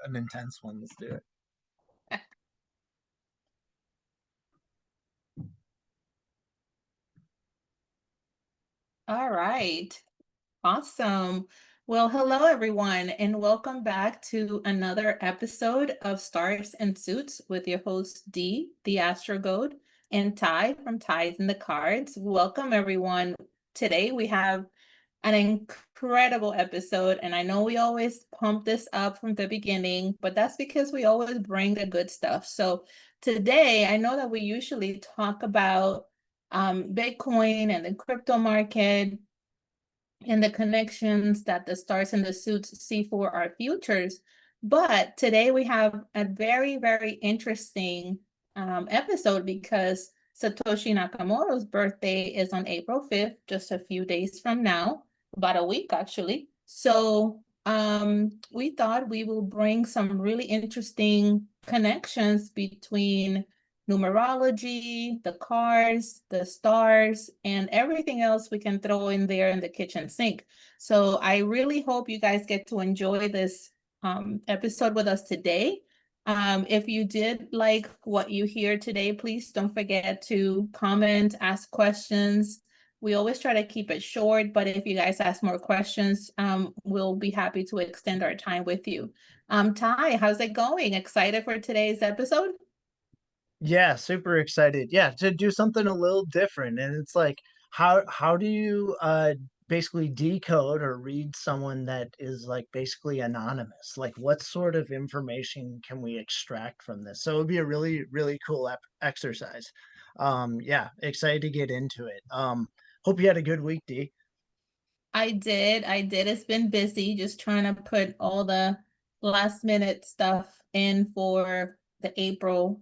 an intense one. Let's do it. All right. Awesome. Well, hello everyone, and welcome back to another episode of Stars and Suits with your host Dee, the Astro Goat, and Ty from Ties in the Cards. Welcome everyone. Today we have an incredible episode, and I know we always pump this up from the beginning, but that's because we always bring the good stuff. So today, I know that we usually talk about Bitcoin and the crypto market and the connections that the stars and the suits see for our futures. But today we have a very, very interesting episode because Satoshi Nakamoto's birthday is on April 5th, just a few days from now, about a week actually. So we thought we will bring some really interesting connections between numerology, the cars, the stars, and everything else we can throw in there in the kitchen sink. So I really hope you guys get to enjoy this episode with us today. If you did like what you hear today, please don't forget to comment, ask questions. We always try to keep it short, but if you guys ask more questions, we'll be happy to extend our time with you. Ty, how's it going? Excited for today's episode? Yeah, super excited. Yeah, to do something a little different. And it's like, how do you basically decode or read someone that is like basically anonymous? Like, what sort of information can we extract from this? So it would be a really, really cool exercise. Yeah, excited to get into it. Hope you had a good week, D. I did. It's been busy just trying to put all the last minute stuff in for the April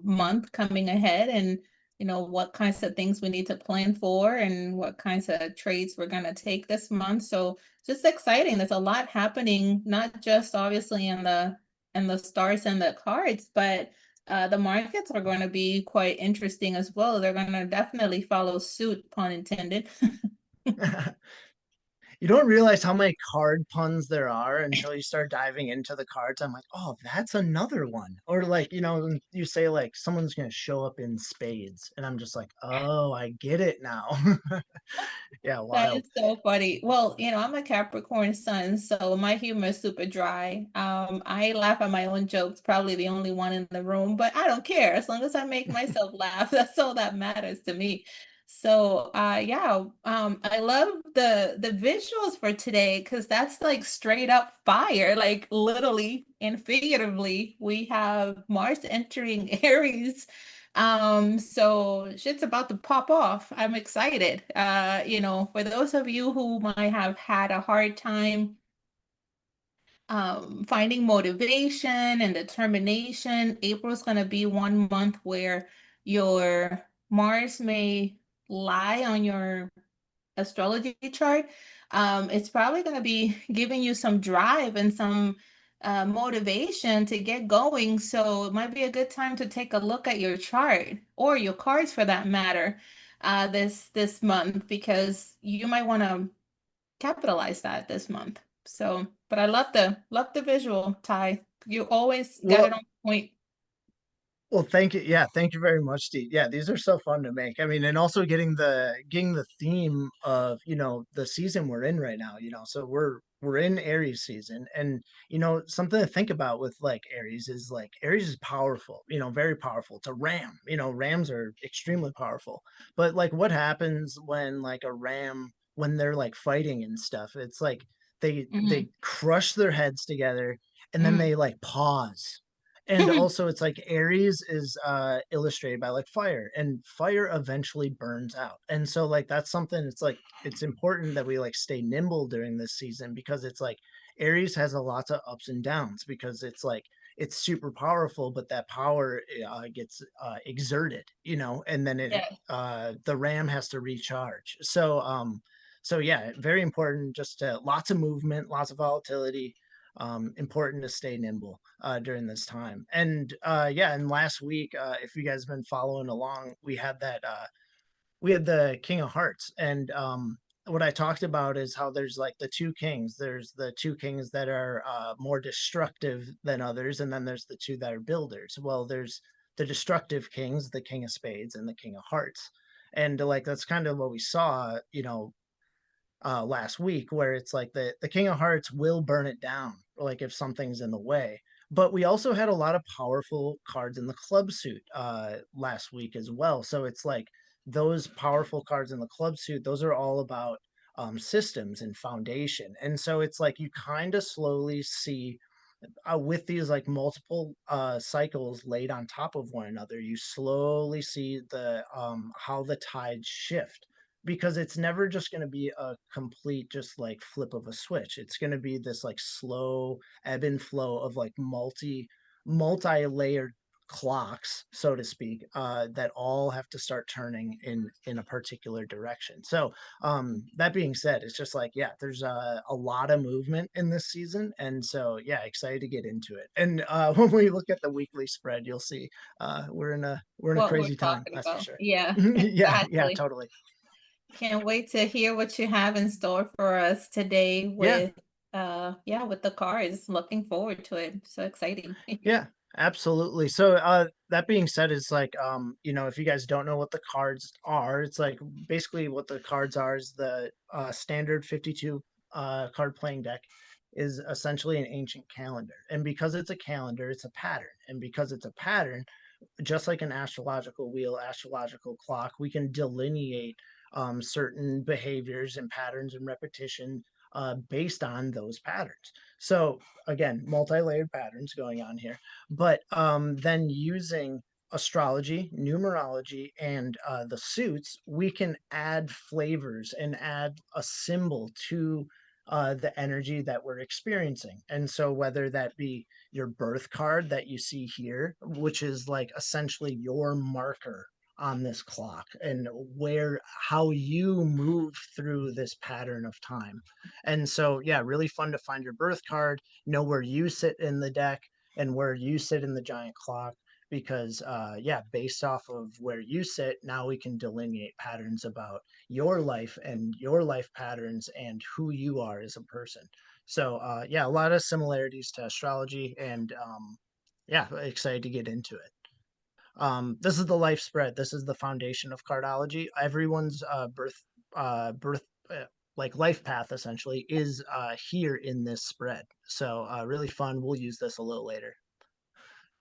month coming ahead and what kinds of things we need to plan for and what kinds of trades we're going to take this month. So just exciting. There's a lot happening, not just obviously in the stars and the cards, but the markets are going to be quite interesting as well. They're going to definitely follow suit, pun intended. You don't realize how many card puns there are until you start diving into the cards. I'm like, oh, that's another one. Or like, when you say like someone's gonna show up in spades, and I'm just like, oh, I get it now. Yeah, That wild. is so funny. Well, I'm a Capricorn sun, so my humor is super dry. I laugh at my own jokes, probably the only one in the room, but I don't care. As long as I make myself laugh, that's all that matters to me. So, yeah, I love the visuals for today because that's like straight up fire, like literally and figuratively. We have Mars entering Aries, so shit's about to pop off. I'm excited. For those of you who might have had a hard time finding motivation and determination, April's going to be one month where your Mars may lie on your astrology chart, it's probably going to be giving you some drive and some motivation to get going. So it might be a good time to take a look at your chart or your cards for that matter, this month because you might want to capitalize that this month. So, but I love the visual, Ty. You always got it Well, on point. Well, thank you. Yeah, thank you very much, Steve. Yeah, these are so fun to make. I mean, and also getting the theme of, the season we're in right now, so we're in Aries season. And something to think about with like Aries is like Aries is powerful, very powerful. It's a ram. Rams are extremely powerful. But like what happens when like a ram when they're like fighting and stuff, it's like they Mhm. crush their heads together and then Mm. they like pause, and also it's like Aries is illustrated by like fire, and fire eventually burns out. And so like that's something, it's like it's important that we like stay nimble during this season, because it's like Aries has a lots of ups and downs, because it's like it's super powerful, but that power gets exerted, and then it Yes. the ram has to recharge. So yeah, very important, just lots of movement, lots of volatility. Important to stay nimble during this time. And yeah, and last week, if you guys have been following along, we had the King of Hearts, and what I talked about is how there's like the two kings. There's the two kings that are more destructive than others, and then there's the two that are builders. Well, there's the destructive kings, the king of spades and the king of hearts. And like that's kind of what we saw, last week, where it's like the King of Hearts will burn it down, like if something's in the way. But we also had a lot of powerful cards in the club suit last week as well. So it's like those powerful cards in the club suit, those are all about systems and foundation. And so it's like you kind of slowly see with these like multiple cycles laid on top of one another, you slowly see the how the tides shift, because it's never just going to be a complete just like flip of a switch. It's going to be this like slow ebb and flow of like multi-layered clocks, so to speak, that all have to start turning in a particular direction. So that being said, it's just like, yeah, there's a lot of movement in this season, and so yeah, excited to get into it. And when we look at the weekly spread, you'll see we're in a What we're crazy time, talking that's for about. sure. Yeah, Yeah, exactly. totally. Can't wait to hear what you have in store for us today Yeah, with yeah, with the cards. Looking forward to it. So exciting. yeah, absolutely. So that being said, it's like if you guys don't know what the cards are, it's like basically what the cards are is the standard 52 card playing deck is essentially an ancient calendar. And because it's a calendar, it's a pattern. And because it's a pattern, just like an astrological wheel, astrological clock, we can delineate certain behaviors and patterns and repetition based on those patterns. So again, multi-layered patterns going on here, but then using astrology, numerology, and the suits, we can add flavors and add a symbol to the energy that we're experiencing. And so whether that be your birth card that you see here, which is like essentially your marker on this clock and where how you move through this pattern of time. And so yeah, really fun to find your birth card, know where you sit in the deck and where you sit in the giant clock, because yeah, based off of where you sit, now we can delineate patterns about your life and your life patterns and who you are as a person. So yeah, a lot of similarities to astrology, and yeah, excited to get into it. This is the life spread. This is the foundation of cardology. Everyone's birth like life path essentially is here in this spread. So really fun. We'll use this a little later.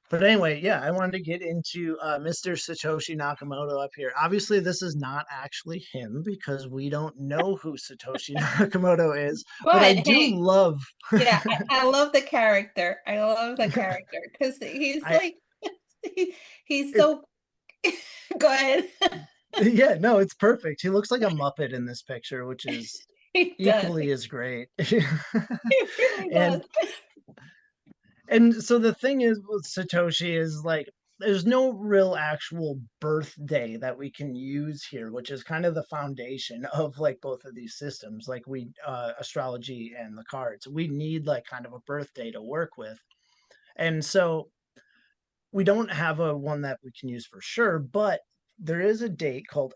But anyway, yeah, I wanted to get into Mr. Satoshi Nakamoto up here. Obviously, this is not actually him because we don't know who Satoshi Nakamoto is, but I But do hey, love. yeah, I love the character. I love the character because he's I like he's it, so go ahead. yeah, no, it's perfect. He looks like a Muppet in this picture, which is He does. equally as great. He really does. and and so the thing is with Satoshi is like there's no real actual birthday that we can use here, which is kind of the foundation of like both of these systems. Like we astrology and the cards. We need like kind of a birthday to work with. And so we don't have a one that we can use for sure, but there is a date called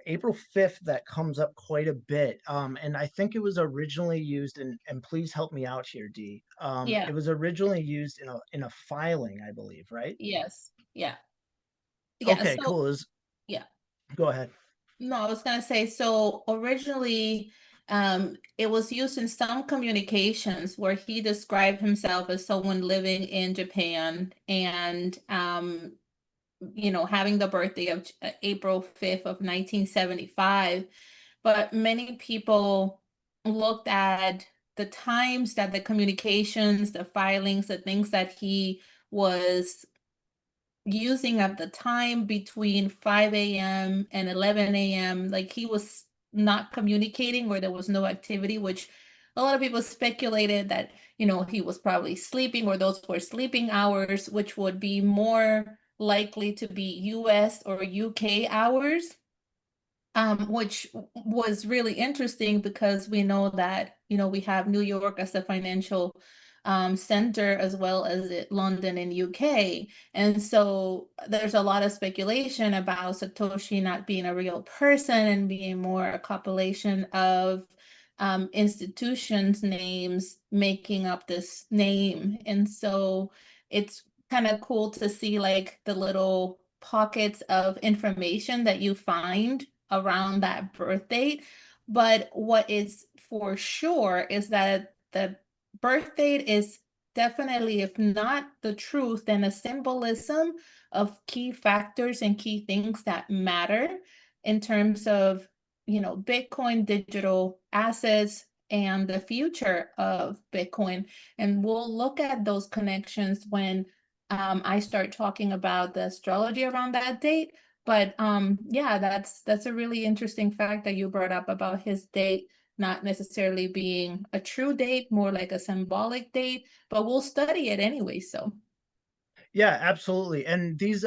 April 5th that comes up quite a bit. And I think it was originally used and please help me out here, D. Yeah. It was originally used in a filing, I believe, right? Yes. Yeah. Yeah. Okay, So cool. Is yeah. Go ahead. No, I was gonna say, so originally, it was used in some communications where he described himself as someone living in Japan and, having the birthday of April 5th of 1975. But many people looked at the times that the communications, the filings, the things that he was using at the time between 5 a.m. and 11 a.m. Like he was not communicating or there was no activity, which a lot of people speculated that, he was probably sleeping or those were sleeping hours, which would be more likely to be US or UK hours. Which was really interesting because we know that, we have New York as the financial center as well as London in UK. And so there's a lot of speculation about Satoshi not being a real person and being more a compilation of institutions' names making up this name. And so it's kind of cool to see like the little pockets of information that you find around that birth date. But what is for sure is that the birth date is definitely, if not the truth, then a symbolism of key factors and key things that matter in terms of, Bitcoin digital assets and the future of Bitcoin. And we'll look at those connections when I start talking about the astrology around that date. But yeah, that's a really interesting fact that you brought up about his date not necessarily being a true date, more like a symbolic date, but we'll study it anyway. So, Yeah, absolutely. And these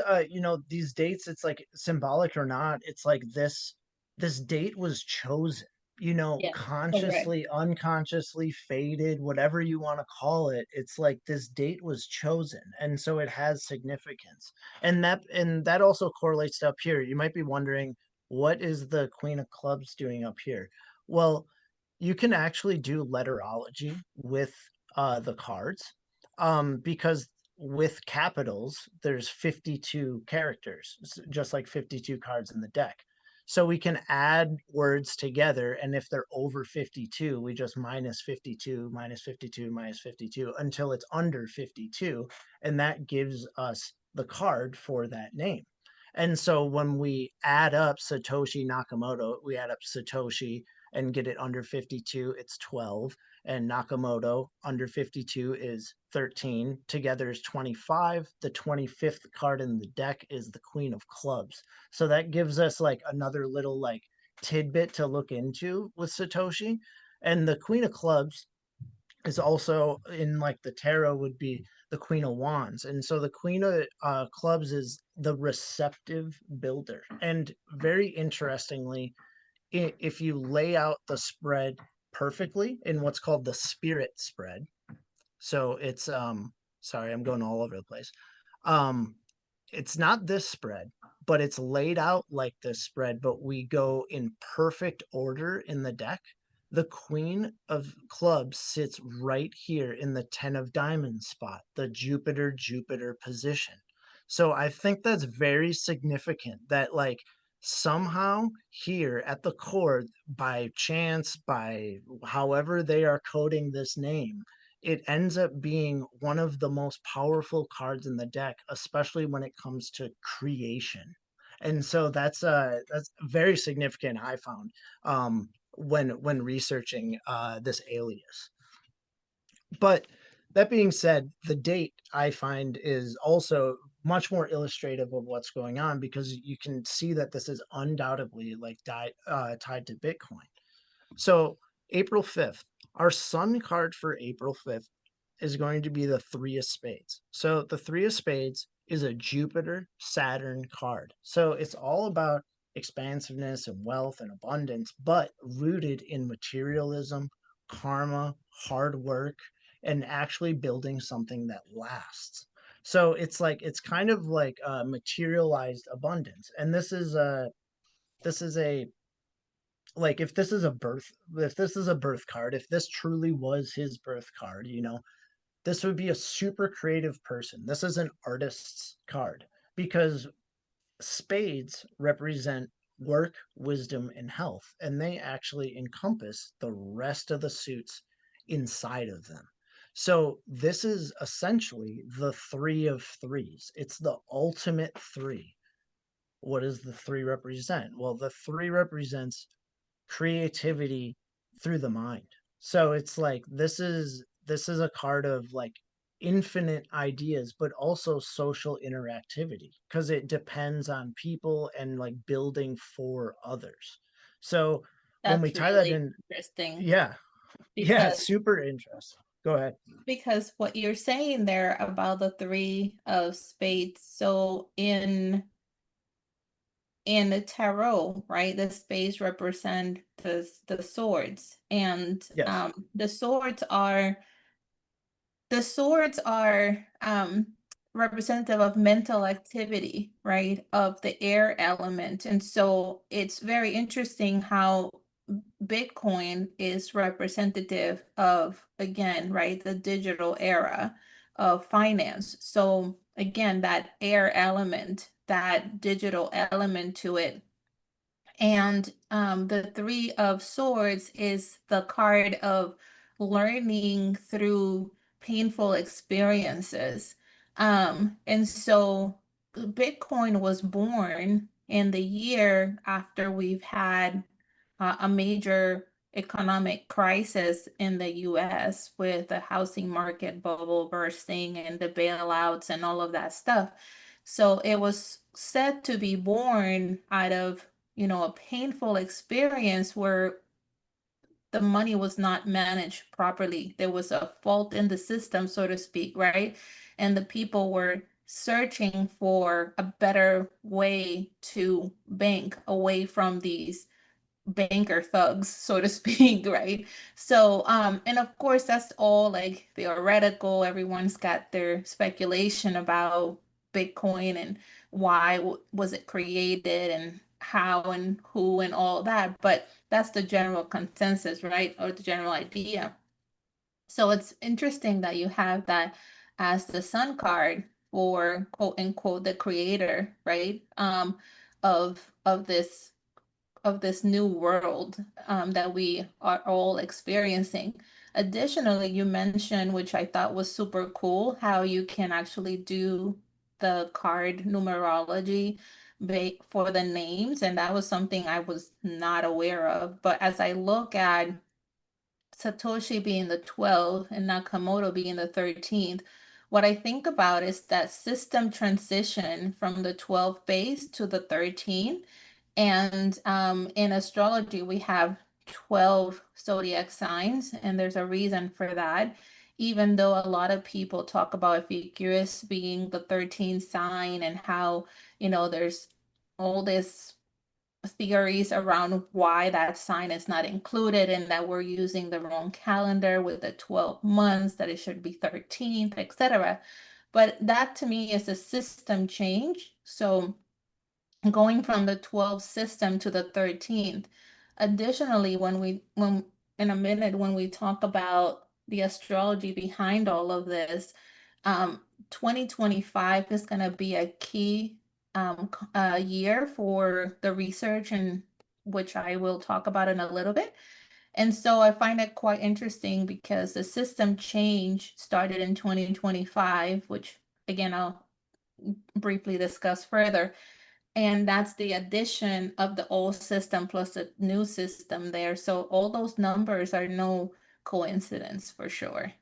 these dates, it's like symbolic or not, it's like this date was chosen, yeah, correct. consciously, unconsciously, fated, whatever you want to call it. It's like this date was chosen, and so it has significance. And that also correlates to up here. You might be wondering, what is the Queen of Clubs doing up here? Well, you can actually do letterology with the cards, because with capitals, there's 52 characters, just like 52 cards in the deck. So we can add words together, and if they're over 52, we just minus 52, minus 52, minus 52 until it's under 52, and that gives us the card for that name. And so when we add up Satoshi Nakamoto, we add up Satoshi and get it under 52, it's 12, and Nakamoto under 52 is 13. Together is 25. The 25th card in the deck is the Queen of Clubs. So that gives us like another little like tidbit to look into with Satoshi. And the Queen of Clubs is also in like the tarot would be the Queen of Wands. And so the Queen of Clubs is the receptive builder. And very interestingly, if you lay out the spread perfectly in what's called the spirit spread, so it's sorry, I'm going all over the place. Um it's not this spread, but it's laid out like this spread, but we go in perfect order in the deck. The Queen of Clubs sits right here in the 10 of Diamonds spot, the Jupiter Jupiter position. So I think that's very significant that like somehow here at the core, by chance, by however they are coding this name, it ends up being one of the most powerful cards in the deck, especially when it comes to creation. And so that's very significant, I found, when researching this alias. But that being said, the date I find is also much more illustrative of what's going on, because you can see that this is undoubtedly like tied to Bitcoin. So April 5th, our sun card for April 5th is going to be the Three of Spades. So the Three of Spades is a Jupiter Saturn card. So it's all about expansiveness and wealth and abundance, but rooted in materialism, karma, hard work, and actually building something that lasts. So it's kind of like materialized abundance. And this is a like if this is a birth card, if this truly was his birth card, this would be a super creative person. This is an artist's card, because spades represent work, wisdom, and health, and they actually encompass the rest of the suits inside of them. So this is essentially the three of threes. It's the ultimate three. What does the three represent? Well, the three represents creativity through the mind. So it's like this is a card of like infinite ideas, but also social interactivity, because it depends on people and like building for others. So when we That's tie that really in, interesting yeah, yeah, because it's super interesting. Go ahead. what you're saying there about the three of spades. So in the tarot, right, the spades represent the swords, and Yes. the swords are the swords are representative of mental activity, right? Of the air element. And so it's very interesting how Bitcoin is representative of, again, right, the digital era of finance. So again, that air element, that digital element to it. And the Three of Swords is the card of learning through painful experiences. And so Bitcoin was born in the year after we've had a major economic crisis in the US with the housing market bubble bursting and the bailouts and all of that stuff. So it was said to be born out of, a painful experience where the money was not managed properly. There was a fault in the system, so to speak, right? And the people were searching for a better way to bank away from these banker thugs, so to speak, right? So, and of course, that's all like theoretical. Everyone's got their speculation about Bitcoin and why was it created and how and who and all that. But that's the general consensus, right? Or the general idea. So it's interesting that you have that as the sun card for quote unquote the creator, right? Of this new world that we are all experiencing. Additionally, you mentioned, which I thought was super cool, how you can actually do the card numerology for the names. And that was something I was not aware of. But as I look at Satoshi being the 12th and Nakamoto being the 13th, what I think about is that system transition from the 12th base to the 13th. And in astrology, we have 12 zodiac signs, and there's a reason for that. Even though a lot of people talk about Epicurus being the 13th sign and how, there's all this theories around why that sign is not included and that we're using the wrong calendar with the 12 months, that it should be 13th, etc. But that to me is a system change. So going from the 12th system to the 13th. Additionally, when in a minute, when we talk about the astrology behind all of this, 2025 is going to be a key year for the research, and which I will talk about in a little bit. And so I find it quite interesting because the system change started in 2025, which again, I'll briefly discuss further. And that's the addition of the old system plus the new system there. So all those numbers are no coincidence for sure.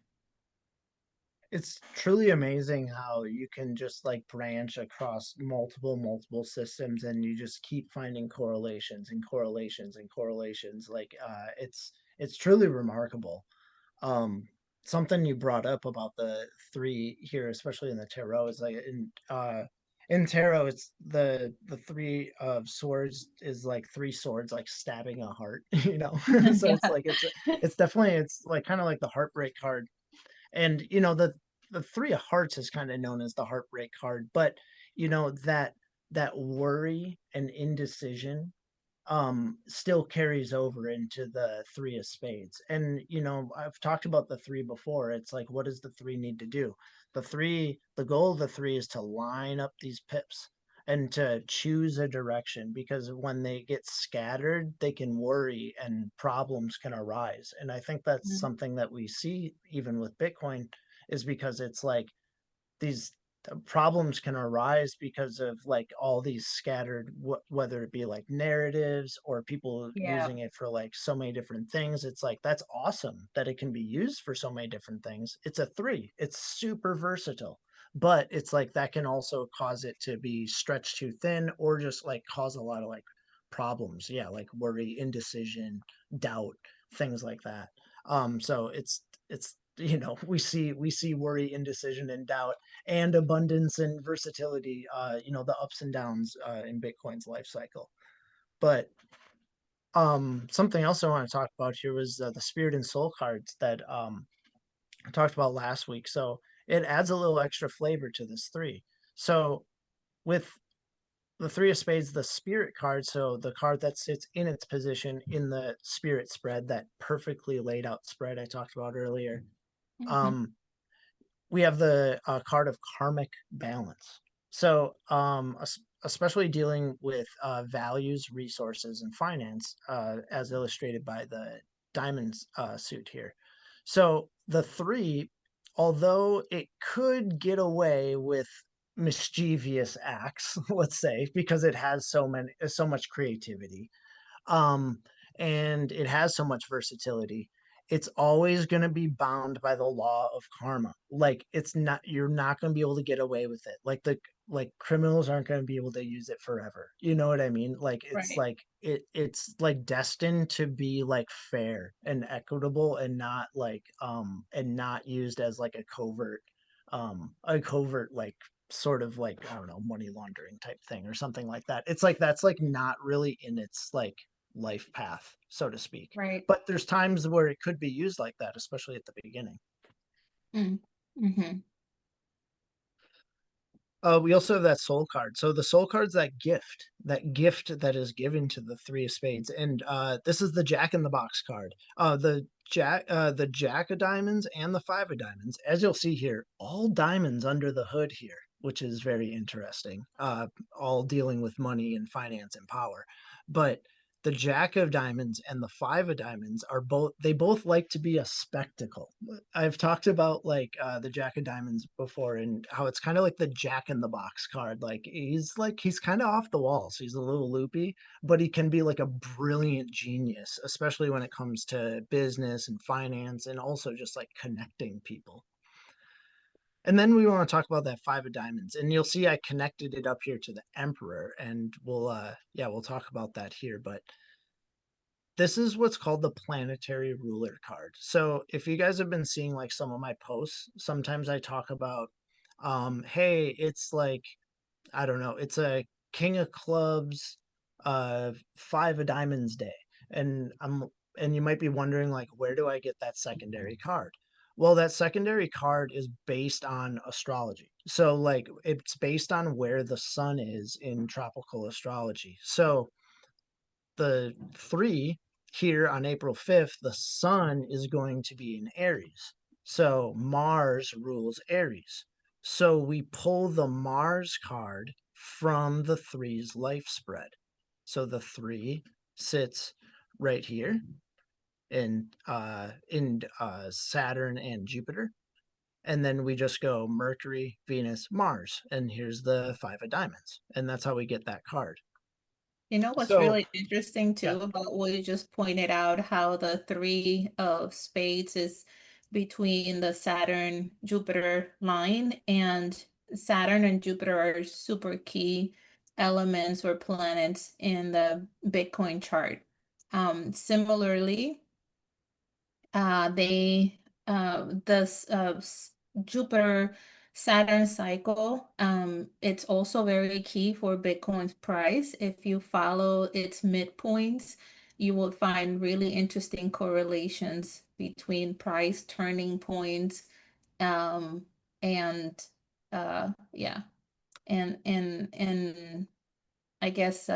It's truly amazing how you can just like branch across multiple systems and you just keep finding correlations and correlations and correlations. Like it's truly remarkable. Um, Something you brought up about the three here, especially in the tarot, is like in tarot, it's the three of swords is like three swords like stabbing a heart, you know. So it's Yeah. like it's definitely it's like kind of like the heartbreak card, and the three of hearts is kind of known as the heartbreak card, but that worry and indecision still carries over into the three of spades. And I've talked about the three before. It's like, what does the three need to do? The goal of the three is to line up these pips and to choose a direction, because when they get scattered they can worry and problems can arise. And I think that's Mhm. something that we see even with Bitcoin, is because it's like these problems can arise because of like all these scattered, whether it be like narratives or people Yeah. using it for like so many different things. It's like that's awesome that it can be used for so many different things. It's a three, it's super versatile, but it's like that can also cause it to be stretched too thin or just like cause a lot of like problems, yeah, like worry, indecision, doubt, things like that. So it's we see worry, indecision, and doubt, and abundance and versatility, the ups and downs in Bitcoin's life cycle. But something else I want to talk about here was the spirit and soul cards that talked about last week. So it adds a little extra flavor to this three. So with the three of spades, the spirit card, so the card that sits in its position in the spirit spread, that perfectly laid out spread I talked about earlier. Mhm. Um, we have the card of karmic balance. So, especially dealing with values, resources, and finance, as illustrated by the diamonds suit here. So, the three, although it could get away with mischievous acts, let's say, because it has so much creativity, um, and it has so much versatility. It's always going to be bound by the law of karma. Like it's not, you're not going to be able to get away with it. Like criminals aren't going to be able to use it forever. You know what I mean? Right. It's like destined to be like fair and equitable and not used as like a covert like sort of like I don't know money laundering type thing or something like that. It's like that's like not really in its like life path, so to speak. Right. But there's times where it could be used like that, especially at the beginning. Mm. Mhm. We also have that soul card. So the soul card's that gift that is given to the three of spades, and this is the Jack in the Box card. The Jack of Diamonds and the Five of Diamonds, as you'll see here, all diamonds under the hood here, which is very interesting. All dealing with money and finance and power, but the Jack of Diamonds and the Five of Diamonds they both like to be a spectacle. I've talked about the Jack of Diamonds before and how it's kind of like the Jack in the Box card. He's kind of off the walls. He's a little loopy, but he can be like a brilliant genius, especially when it comes to business and finance and also just like connecting people. And then we want to talk about that Five of Diamonds, and you'll see I connected it up here to the Emperor, and we'll talk about that here. But this is what's called the planetary ruler card. So if you guys have been seeing like some of my posts, sometimes I talk about hey, it's like I don't know, it's a king of clubs, five of diamonds day. And you might be wondering like where do I get that secondary card? Well, that secondary card is based on astrology. So like it's based on where the sun is in tropical astrology. So the three here on April 5th, the sun is going to be in Aries. So Mars rules Aries. So we pull the Mars card from the three's life spread. So the three sits right here in Saturn and Jupiter. And then we just go Mercury, Venus, Mars. And here's the five of diamonds. And that's how we get that card. You know what's So really interesting yeah, too about what you just pointed out, how the three of spades is between the Saturn Jupiter line, and Saturn and Jupiter are super key elements or planets in the Bitcoin chart. Similarly, they this Jupiter Saturn cycle, it's also very key for Bitcoin's price. If you follow its midpoints, you will find really interesting correlations between price turning points, um and yeah, and I guess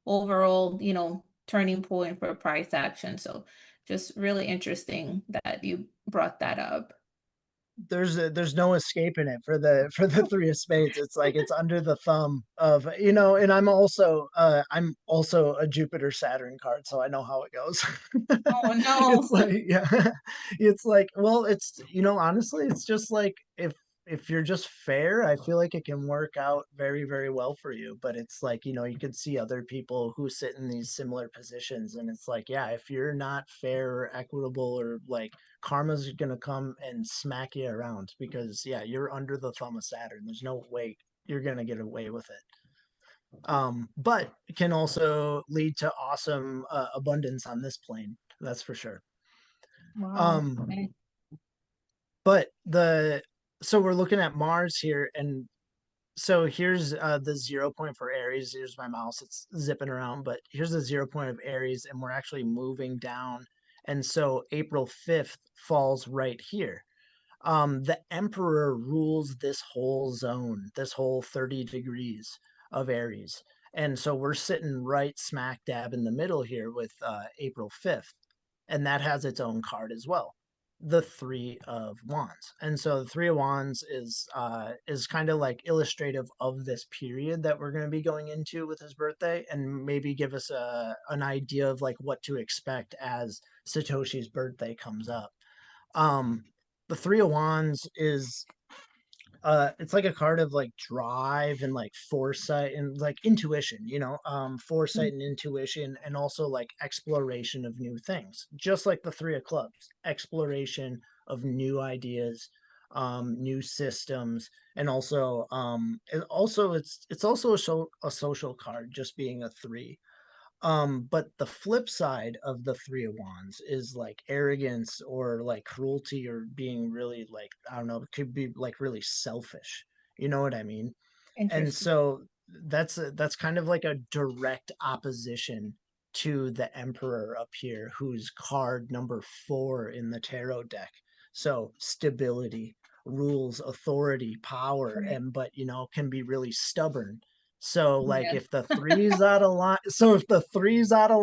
overall, turning point for price action. So just really interesting that you brought that up. there's no escaping it for the for the three of spades. It's like it's under the thumb of and I'm also a Jupiter Saturn card, so I know how it goes. Oh It's no. like yeah, it's like well, it's honestly, it's just like if you're just fair, I feel like it can work out very, very well for you. But it's like, you could see other people who sit in these similar positions, and it's like, yeah, if you're not fair or equitable or like karma's gonna come and smack you around because yeah, you're under the thumb of Saturn. There's no way you're gonna get away with it. But it can also lead to awesome abundance on this plane. That's for sure. Wow. Um, Okay. but the so we're looking at Mars here, and so here's the 0 point for Aries. Here's my mouse; it's zipping around, but here's the 0 point of Aries, and we're actually moving down. And so April 5th falls right here. The emperor rules this whole zone, this whole 30 degrees of Aries. And so we're sitting right smack dab in the middle here with April 5th. And that has its own card as well, the Three of Wands. And so the Three of Wands is kind of like illustrative of this period that we're going to be going into with his birthday, and maybe give us an idea of like what to expect as Satoshi's birthday comes up. um the Three of Wands is it's like a card of like drive and like foresight and like intuition, foresight and intuition, and also like exploration of new things, just like the Three of Clubs, exploration of new ideas, new systems. And also it's also a social card, just being a three. But the flip side of the Three of Wands is like arrogance or like cruelty, or being really like, I don't know, it could be like really selfish. You know what I mean? And Interesting. so that's kind of like a direct opposition to the Emperor up here, who's card number 4 in the tarot deck. So stability, rules, authority, power, Right. and but can be really stubborn. So like Yes. if the three's out of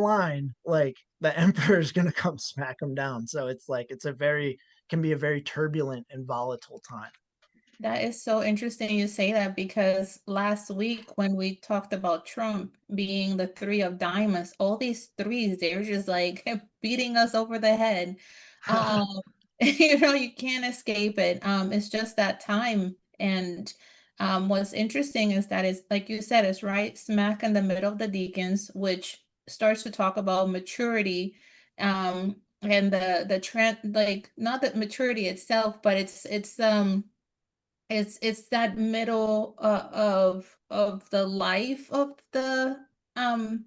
line, like the Emperor's gonna come smack him down. So it's like it's a very can be a very turbulent and volatile time. That is so interesting you say that because last week when we talked about Trump being the three of diamonds, all these threes, they're just like beating us over the head. Um, you can't escape it. It's just that time. And what's interesting is that it's like you said, it's right smack in the middle of the deacons, which starts to talk about maturity. And the trend, like not that maturity itself, but it's that middle of the life um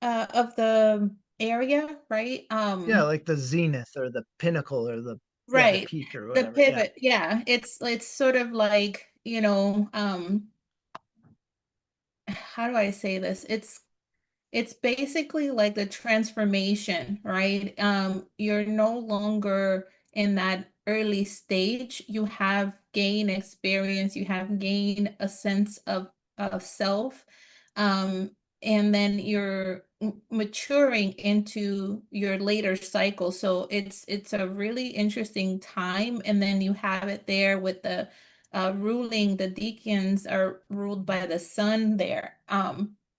of the area, right? Yeah, like the zenith or the pinnacle or the Right. peak or The whatever. Yeah. pivot, yeah. It's sort of like, how do I say this? It's basically like the transformation, right? You're no longer in that early stage. You have gained experience, you have gained a sense of self, um, and then you're maturing into your later cycle. So it's a really interesting time. And then you have it there with the ruling, the deacons are ruled by the sun there.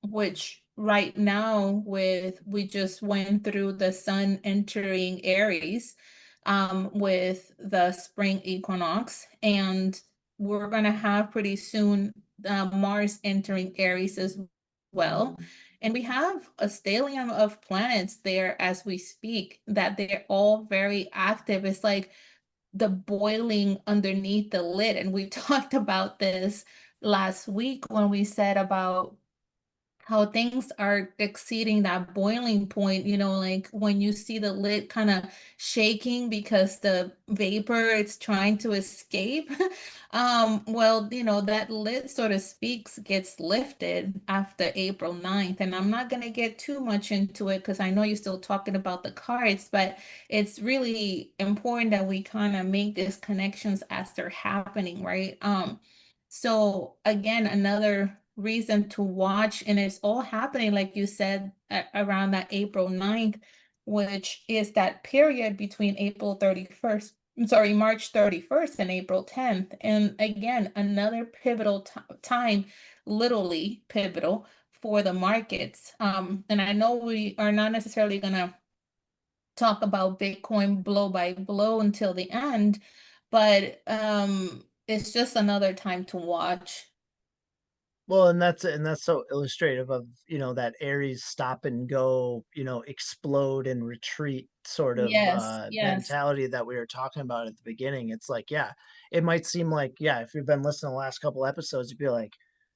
Which right now with we just went through the sun entering Aries with the spring equinox, and we're going to have pretty soon Mars entering Aries as well. And we have a stellium of planets there as we speak, that they're all very active. It's like the boiling underneath the lid. And we talked about this last week when we said about how things are exceeding that boiling point, like when you see the lid kind of shaking because the vapor it's trying to escape. Well, that lid sort of speaks gets lifted after April 9th. And I'm not going to get too much into it because I know you're still talking about the cards, but it's really important that we kind of make these connections as they're happening, right? So again, another reason to watch, and it's all happening, like you said, around that April 9th, which is that period between April 31st, sorry, March 31st and April 10th. And again, another pivotal time, literally pivotal for the markets. And I know we are not necessarily gonna talk about Bitcoin blow by blow until the end, but it's just another time to watch. Well, and that's so illustrative of, that Aries stop and go, explode and retreat sort of Yes, yes. mentality that we were talking about at the beginning. It's like, yeah, it might seem like, yeah, if you've been listening to the last couple episodes, you'd be like,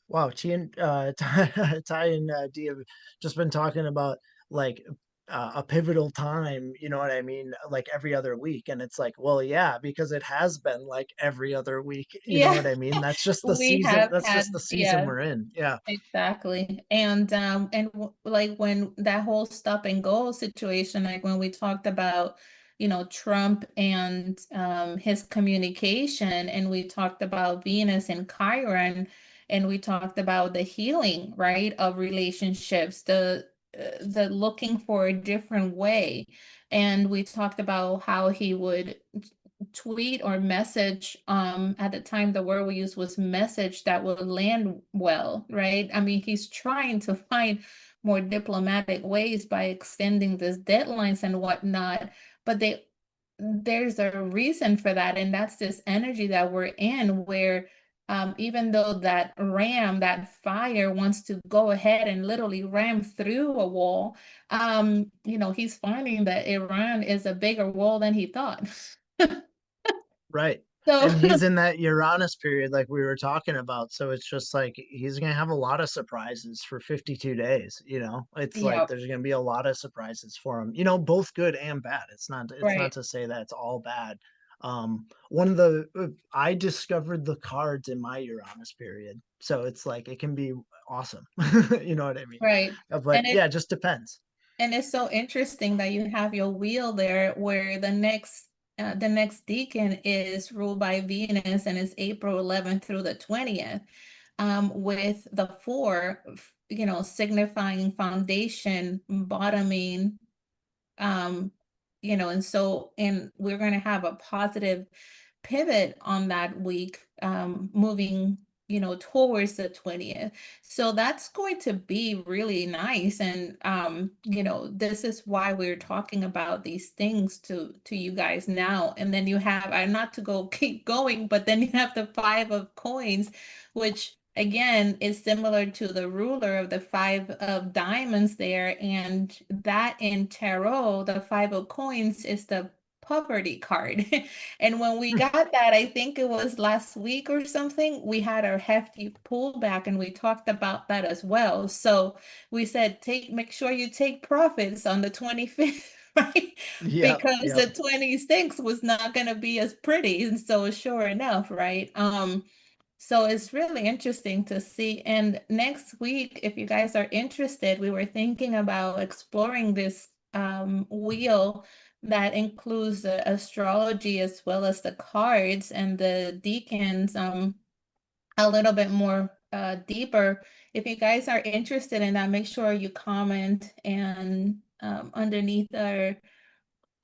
wow, T and Ty and D have just been talking about like a pivotal time, you know what I mean? Like every other week. And it's like, well, yeah, because it has been like every other week, you know Yeah, what I mean? That's just the we season. have That's just had, the season yeah, we're in. Yeah. exactly. And like when that whole stop and go situation, like when we talked about Trump and his communication, and we talked about Venus and Chiron, and we talked about the healing, right, of relationships, the looking for a different way. And we talked about how he would tweet or message, at the time the word we used was message, that would land well, right? I mean, he's trying to find more diplomatic ways by extending these deadlines and whatnot, but there's a reason for that, and that's this energy that we're in, where even though that that fire wants to go ahead and literally ram through a wall, he's finding that Iran is a bigger wall than he thought. Right. So, And he's in that Uranus period, like we were talking about. So it's just like he's going to have a lot of surprises for 52 days. It's like yeah, there's going to be a lot of surprises for him, both good and bad. It's not right. to say that it's all bad. One of the, I discovered the cards in my Uranus period. So it's like it can be awesome. You know what I mean? Right. But And yeah, it it just depends. and it's so interesting that you have your wheel there, where the next deacon is ruled by Venus, and is April 11th through the 20th, with the four, signifying foundation, bottoming, um and we're going to have a positive pivot on that week, moving towards the 20th. So that's going to be really nice, and this is why we're talking about these things to you guys now. And then you have, not to go keep going, but then you have the five of coins, which again is similar to the ruler of the five of diamonds there. And that in tarot, the five of coins is the poverty card. And when we got that, I think it was last week or something, we had our hefty pullback, and we talked about that as well. So we said, make sure you take profits on the 25th, right? Yep. Because Yep. the 26th was not going to be as pretty. And so sure enough, right? So it's really interesting to see. And next week, if you guys are interested, we were thinking about exploring this wheel that includes the astrology as well as the cards and the deacons, a little bit more deeper. If you guys are interested in that, make sure you comment and underneath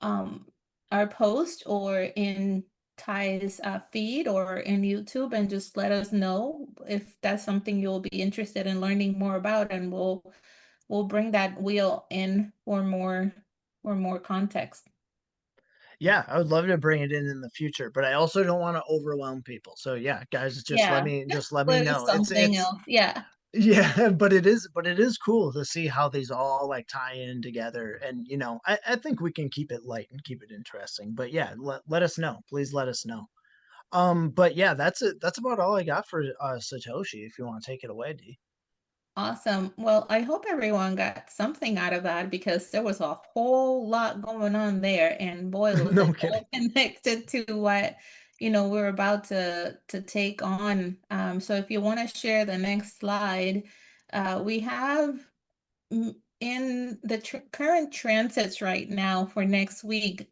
um, our post, or in Ty's feed, or in YouTube, and just let us know if that's something you'll be interested in learning more about, and we'll bring that wheel in for more context. Yeah, I would love to bring it in the future, but I also don't want to overwhelm people. So yeah, guys, just let Yeah, me just just let me split is know. It's something it's else. Yeah, yeah, but it is cool to see how these all like tie in together. And I think we can keep it light and keep it interesting. But yeah, let us know. Please let us know. But yeah, that's it. That's about all I got for Satoshi. If you want to take it away, D. awesome. Well, I hope everyone got something out of that, because there was a whole lot going on there, and boy, was No it kidding. all connected to what we're about to take on. So if you want to share the next slide, we have, in the current transits right now for next week.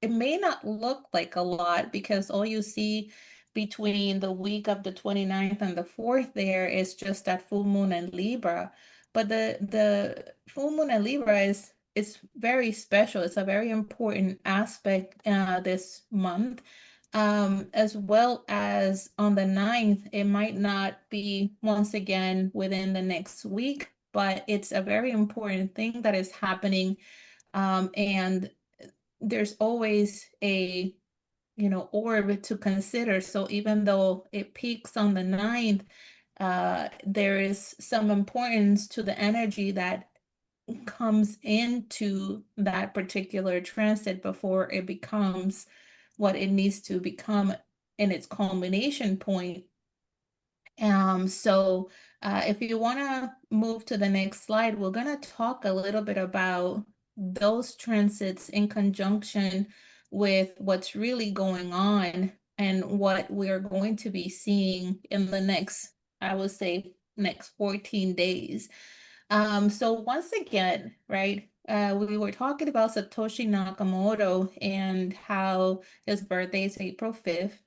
It may not look like a lot, because all you see between the week of the 29th and the 4th there is just that full moon in Libra. But the full moon in Libra is very special. It's a very important aspect this month. As well as on the 9th, it might not be once again within the next week, but it's a very important thing that is happening. And there's always a orb to consider. So even though it peaks on the 9th, there is some importance to the energy that comes into that particular transit before it becomes what it needs to become in its culmination point. So if you want to move to the next slide, we're going to talk a little bit about those transits in conjunction with what's really going on, and what we're going to be seeing in the next, I would say, next 14 days. So once again, right, we were talking about Satoshi Nakamoto and how his birthday is April 5th.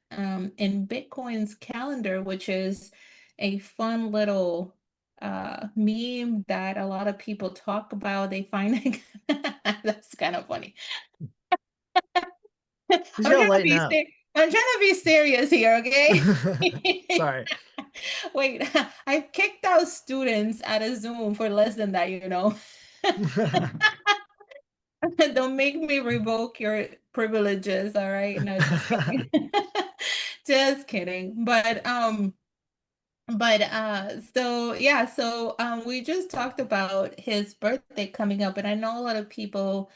In Bitcoin's calendar, which is a fun little meme that a lot of people talk about, they find that's kind of funny. He's gotta lighten up. I'm trying to be serious here, okay? Sorry. Wait, I kicked out students out of Zoom for less than that, you know. Don't make me revoke your privileges, all right? No, just kidding. Just kidding. But so yeah, so we just talked about his birthday coming up, and I know a lot of people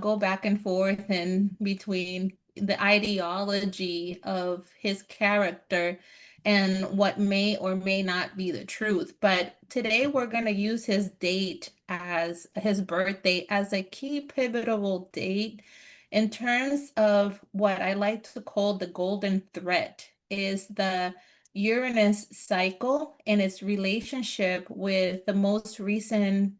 go back and forth in between the ideology of his character and what may or may not be the truth. But today we're going to use his date as his birthday as a key pivotal date in terms of what I like to call the golden thread is the Uranus cycle and its relationship with the most recent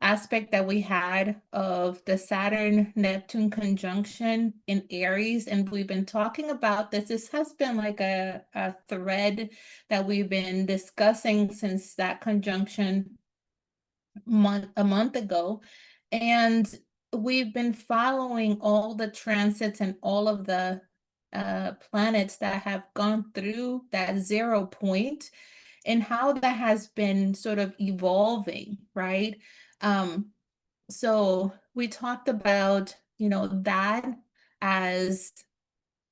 aspect that we had of the Saturn Neptune conjunction in Aries. And we've been talking about this. This has been like a thread that we've been discussing since that conjunction a month ago. And we've been following all the transits and all of the planets that have gone through that 0 point and how that has been sort of evolving, right? Um, so we talked about, that as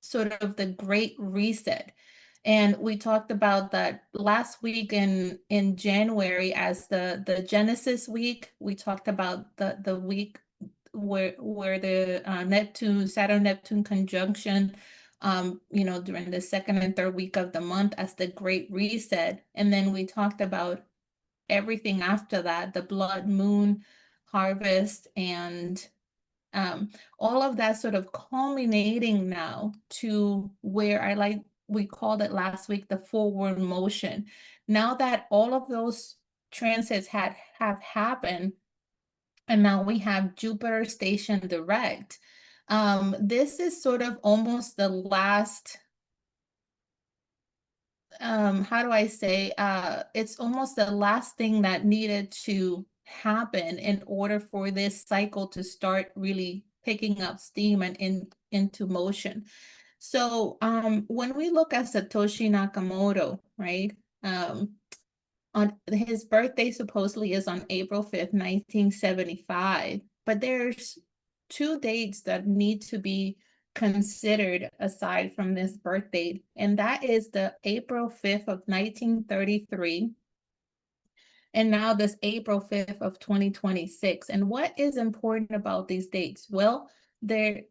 sort of the great reset. And we talked about that last week in January as the Genesis week. We talked about the week where the Saturn Neptune conjunction, during the second and third week of the month as the Great Reset. And then we talked about everything after that, the blood moon harvest and um, all of that sort of culminating now to where we called it last week, the forward motion. Now that all of those transits have happened, and now we have Jupiter station direct. This is sort of almost the last, how do I say, it's almost the last thing that needed to happen in order for this cycle to start really picking up steam and into motion. So when we look at Satoshi Nakamoto, right? On his birthday supposedly is on April 5th, 1975, but there's two dates that need to be considered aside from this birth date, and that is the April 5th of 1933 and now this April 5th of 2026. And what is important about these dates? Well, they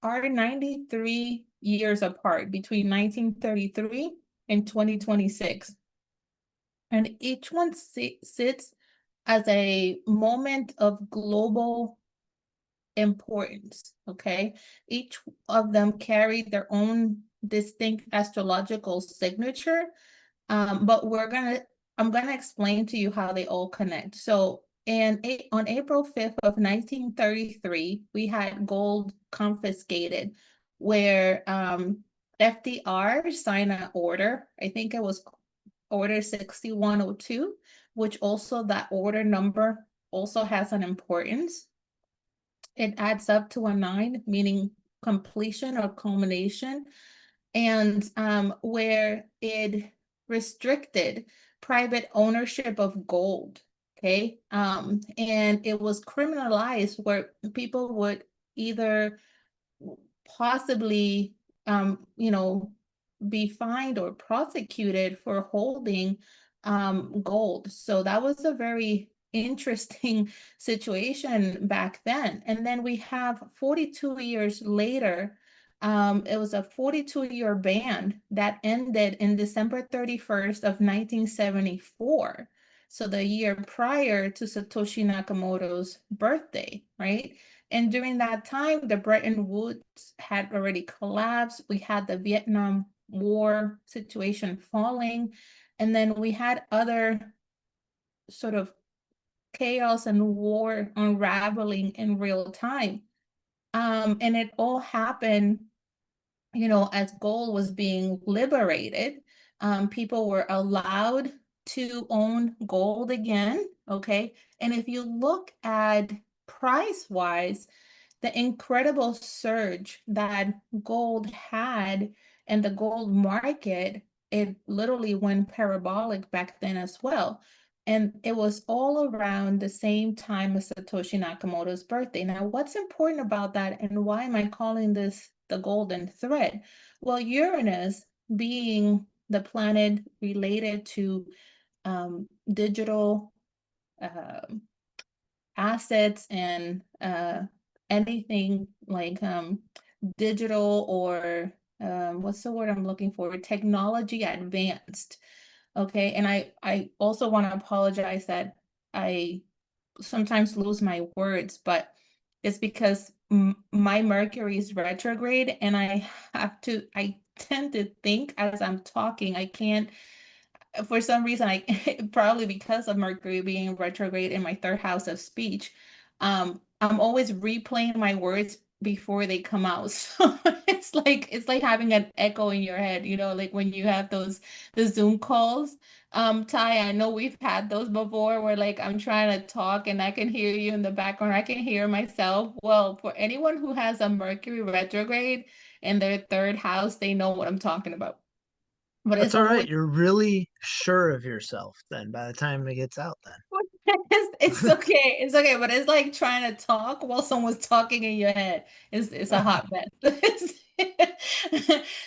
are 93 years apart between 1933 and 2026. And each one sits as a moment of global importance, okay? Each of them carry their own distinct astrological signature, but I'm gonna explain to you how they all connect. So on April 5th of 1933, we had gold confiscated where FDR signed an order. I think it was Order 6102, which also that order number also has an importance. It adds up to a 9, meaning completion or culmination, and where it restricted private ownership of gold. Okay. And it was criminalized where people would either possibly, be fined or prosecuted for holding gold. So that was a very interesting situation back then. And then we have 42 years later, it was a 42-year ban that ended in December 31st of 1974. So the year prior to Satoshi Nakamoto's birthday, right? And during that time, the Bretton Woods had already collapsed. We had the Vietnam War situation falling. And then we had other sort of chaos and war unraveling in real time. And it all happened, as gold was being liberated. People were allowed to own gold again. Okay. And if you look at price wise, the incredible surge that gold had and the gold market, it literally went parabolic back then as well. And it was all around the same time as Satoshi Nakamoto's birthday. Now, what's important about that, and why am I calling this the golden thread? Well, Uranus, being the planet related to digital um assets and anything like digital or what's the word I'm looking for? Technology advanced. Okay. And I also want to apologize that I sometimes lose my words, but it's because my Mercury is retrograde and I tend to think as I'm talking. I can't, for some reason, I probably because of Mercury being retrograde in my third house of speech, I'm always replaying my words before they come out. So it's like having an echo in your head, like when you have the Zoom calls. Ty, I know we've had those before where like I'm trying to talk and I can hear you in the background. I can hear myself. Well, for anyone who has a Mercury retrograde in their third house, they know what I'm talking about. But That's it's all right. always You're really sure of yourself then by the time it gets out it's then. okay. It's okay, but it's like trying to talk while someone's talking in your head. It's a hot mess.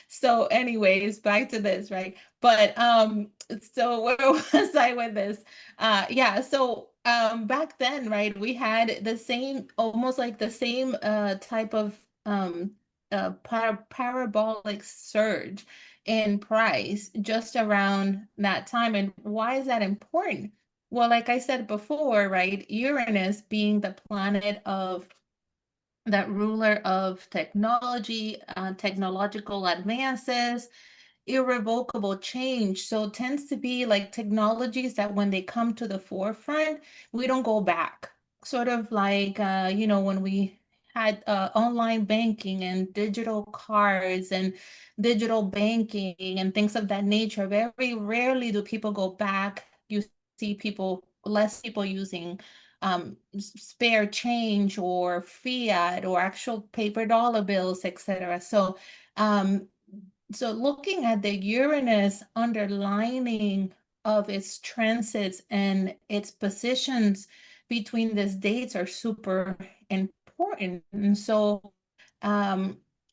So, anyways, back to this, right? But so where was I with this? Yeah, so back then, right, we had the same, almost like the same type of parabolic surge in price just around that time. And why is that important? Well, like I said before, right, Uranus being the planet of that ruler of technology, technological advances, irrevocable change. So it tends to be like technologies that when they come to the forefront, we don't go back. Sort of like, when we had online banking and digital cards and digital banking and things of that nature. Very rarely do people go back. You see less people using spare change or fiat or actual paper dollar bills, etc. Um, so looking at the Uranus underlining of its transits and its positions between these dates are super important. And so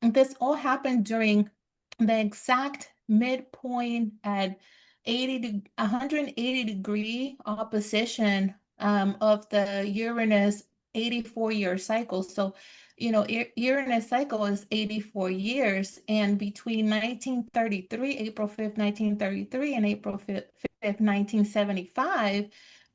this all happened during the exact midpoint at 180-degree opposition of the Uranus 84-year cycle. So Uranus cycle is 84 years, and between 1933, April 5th, 1933, and April 5th, 1975,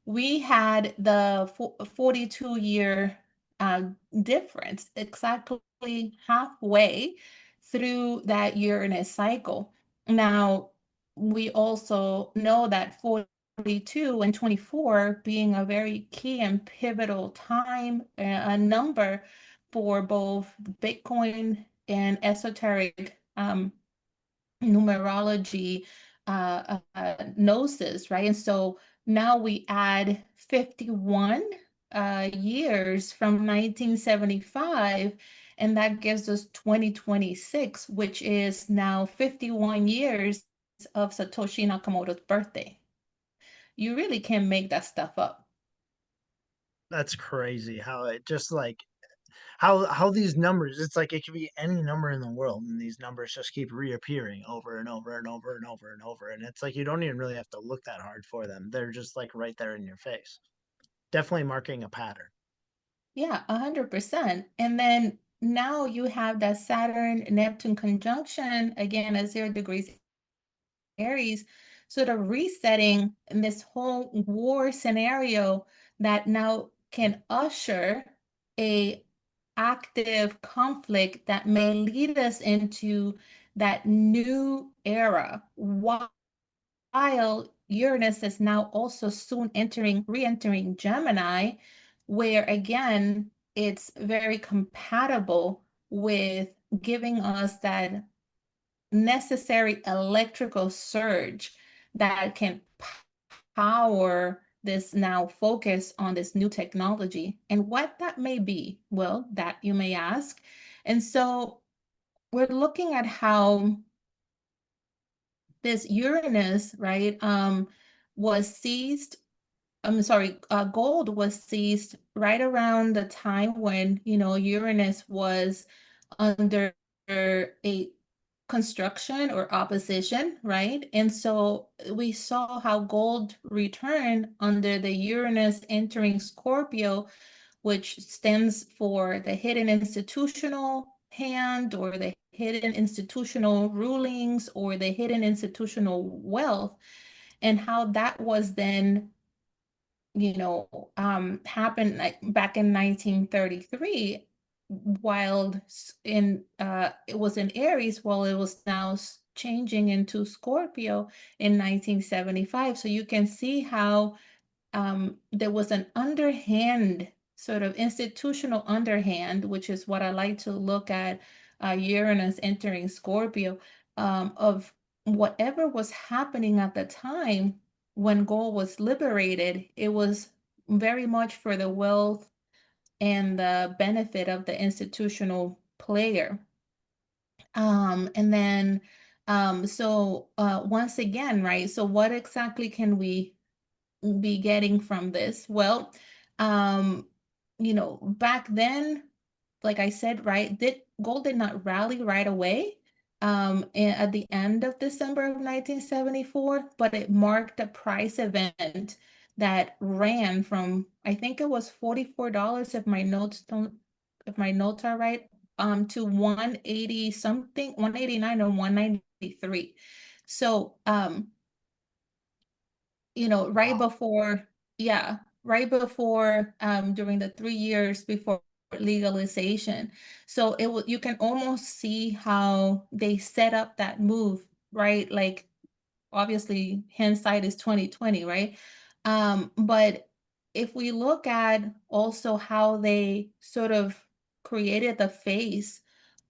we had the 42-year uh, difference, exactly halfway through that Uranus cycle. Now, we also know that 42 and 24 being a very key and pivotal time, a number for both Bitcoin and esoteric numerology gnosis, right? And so now we add 51 years from 1975, and that gives us 2026, which is now 51 years of Satoshi Nakamoto's birthday. You really can't make that stuff up. That's crazy how it just like how these numbers, it's like it could be any number in the world and these numbers just keep reappearing over and over and over and over and over, and it's like you don't even really have to look that hard for them. They're just like right there in your face. Definitely marking a pattern. Yeah, 100%. And then now you have that Saturn Neptune conjunction again at 0 degrees Aries, sort of resetting in this whole war scenario that now can usher a active conflict that may lead us into that new era while Uranus is now also soon re-entering Gemini, where again, it's very compatible with giving us that necessary electrical surge that can power this now focus on this new technology. And what that may be, well, that you may ask. And so we're looking at how this Uranus, right, was seized. I'm sorry, gold was seized right around the time when, Uranus was under a construction or opposition, right? And so we saw how gold returned under the Uranus entering Scorpio, which stands for the hidden institutional hand or the hidden institutional rulings or the hidden institutional wealth, and how that was then happened like back in 1933, while it was in Aries, while it was now changing into Scorpio in 1975. So you can see how there was an underhand, sort of institutional underhand, which is what I like to look at, Uranus entering Scorpio, of whatever was happening at the time when gold was liberated. It was very much for the wealth and the benefit of the institutional player. And then, once again, right? So, what exactly can we be getting from this? Well, um, back then, like I said, right, gold did not rally right away at the end of December of 1974, but it marked a price event that ran from, I think it was $44 if my notes are right, to 180 something, 189 or 193. So right Wow. before, yeah, right before, during the 3 years before legalization. So you can almost see how they set up that move, right? Like, obviously hindsight is 2020, right? But if we look at also how they sort of created the face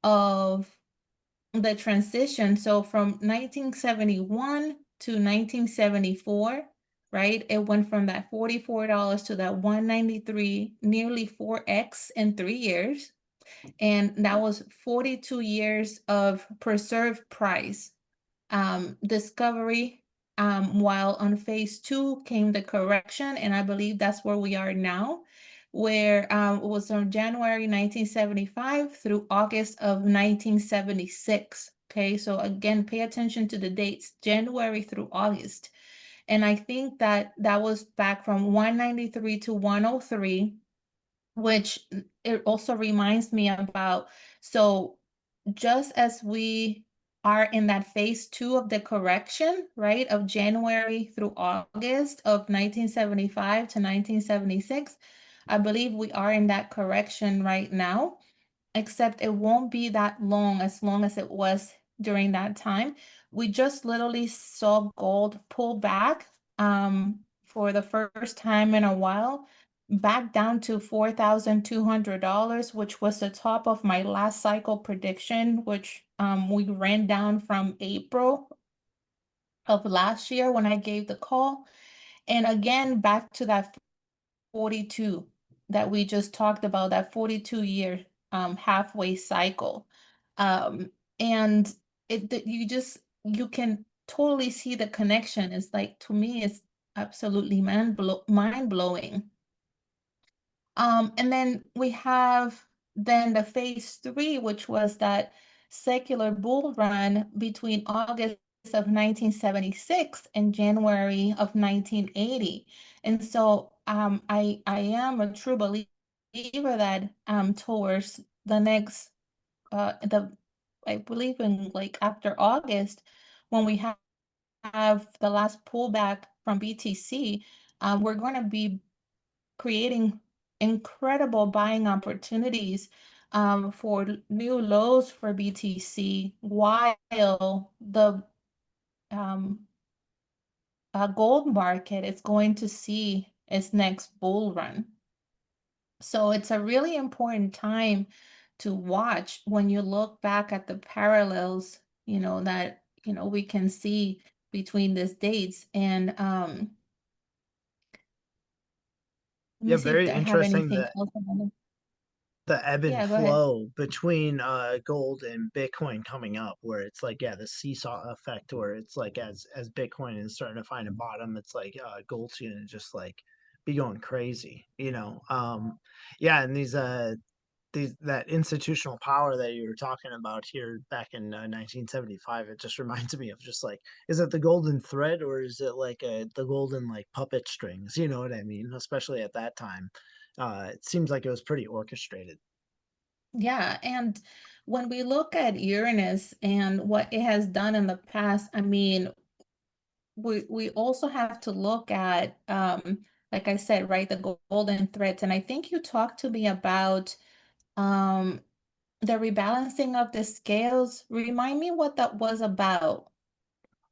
of the transition. So from 1971 to 1974, right? It went from that $44 to that 193, nearly 4x in 3 years. And that was 42 years of preserved price discovery. While on phase two came the correction, and I believe that's where we are now, where it was from January 1975 through August of 1976. Okay, so again, pay attention to the dates, January through August. And I think that that was back from 193 to 103, which it also reminds me about. So just as we are in that phase two of the correction, right, of January through August of 1975 to 1976, I believe we are in that correction right now, except it won't be that long as it was during that time. We just literally saw gold pull back for the first time in a while, back down to $4,200, which was the top of my last cycle prediction, which we ran down from April of last year when I gave the call. And again, back to that 42 that we just talked about, that 42-year halfway cycle. Um, and you can totally see the connection. It's like, to me, it's absolutely mind blowing. And then we have then the phase three, which was that secular bull run between August of 1976 and January of 1980. And so I am a true believer that towards the next the I believe in, like, after August, when we have the last pullback from BTC, we're going to be creating incredible buying opportunities for new lows for BTC, while the um, gold market is going to see its next bull run. So it's a really important time to watch when you look back at the parallels, that, we can see between these dates. And let me Yeah, see if very I have interesting anything that else. the ebb and Yeah, go ahead. flow between gold and Bitcoin coming up, where it's like, yeah, the seesaw effect, where it's like as Bitcoin is starting to find a bottom, it's like gold's gonna just like be going crazy, you know. Yeah, and these that institutional power that you were talking about here back in 1975, it just reminds me of just like, is it the golden thread, or is it like the golden like puppet strings, you know what I mean, especially at that time. It seems like it was pretty orchestrated. Yeah, and when we look at Uranus and what it has done in the past, I mean, we also have to look at, like I said, right, the golden threads. And I think you talked to me about um the rebalancing of the scales. Remind me what that was about.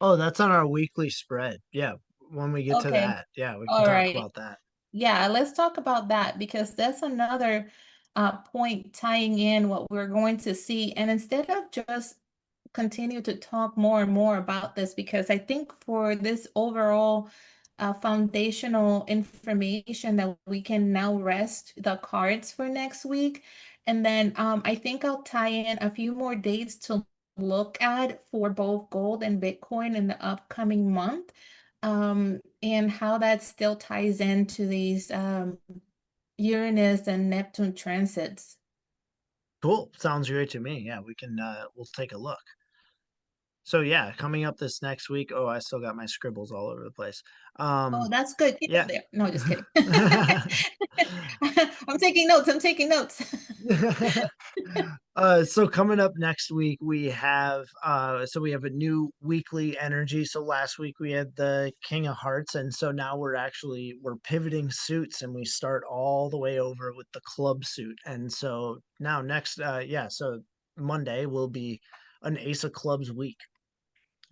Oh, that's on our weekly spread. Yeah, when we get to Okay, that, yeah, we can all talk right. about that. Yeah, let's talk about that because that's another point tying in what we're going to see. And instead of just continue to talk more and more about this, because I think for this overall foundational information that we can now rest the cards for next week. And then I think I'll tie in a few more dates to look at for both gold and Bitcoin in the upcoming month, and how that still ties into these Uranus and Neptune transits. Cool, sounds great to me. Yeah, we can we'll take a look. So yeah, coming up this next week. Oh, I still got my scribbles all over the place. Oh, um that's good. Keep them yeah. there. No, just kidding. I'm taking notes. I'm taking notes. So coming up next week, we have we have a new weekly energy. So last week we had the King of Hearts, and so now we're pivoting suits, and we start all the way over with the club suit. And so now next, so Monday will be an Ace of Clubs week.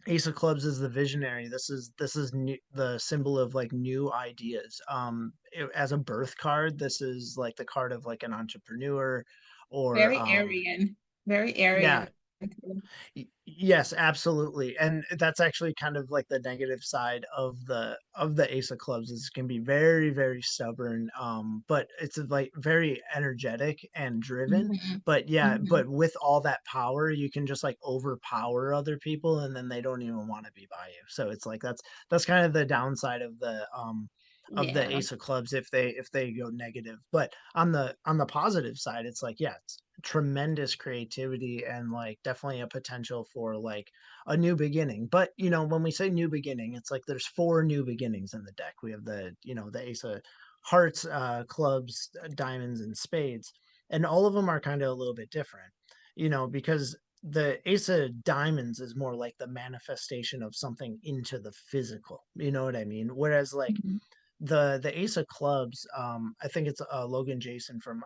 Ace of Clubs is the visionary. This is the symbol of like new ideas. As a birth card, this is like the card of like an entrepreneur, or Very Aryan. Very yeah, Aryan. Yes, absolutely. And that's actually kind of like the negative side of the Ace of Clubs, is it can be very, very stubborn. But it's like very energetic and driven. Mhm, But yeah, mhm. but with all that power, you can just like overpower other people, and then they don't even want to be by you. So it's like that's kind of the downside of the Yeah. Ace of Clubs, if they go negative. But on the positive side, it's like, yeah, it's tremendous creativity, and like definitely a potential for like a new beginning. But you know, when we say new beginning, it's like there's four new beginnings in the deck. We have the Ace of Hearts, clubs, diamonds, and spades, and all of them are kind of a little bit different, because the Ace of Diamonds is more like the manifestation of something into the physical, you know what I mean? Whereas like Mhm, the Ace of Clubs, I think it's Logan Jason from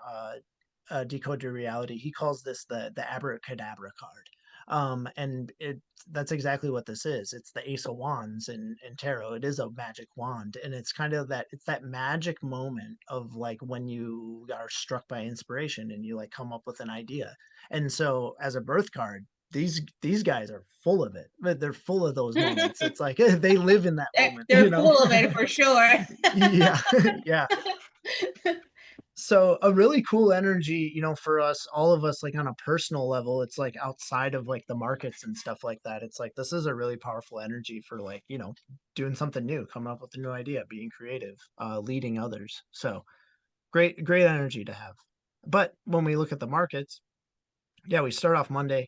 Decode Your Reality. He calls this the abracadabra card. And that's exactly what this is. It's the Ace of Wands in tarot. It is a magic wand, and it's kind of that magic moment of like when you are struck by inspiration and you like come up with an idea. And so as a birth card, these guys are full of it. But they're full of those moments. It's like they live in that moment, They're full of it for sure. Yeah, yeah. So a really cool energy, for us, all of us, like on a personal level. It's like outside of like the markets and stuff like that. It's like this is a really powerful energy for like, doing something new, coming up with a new idea, being creative, leading others. So great energy to have. But when we look at the markets, yeah, we start off Monday.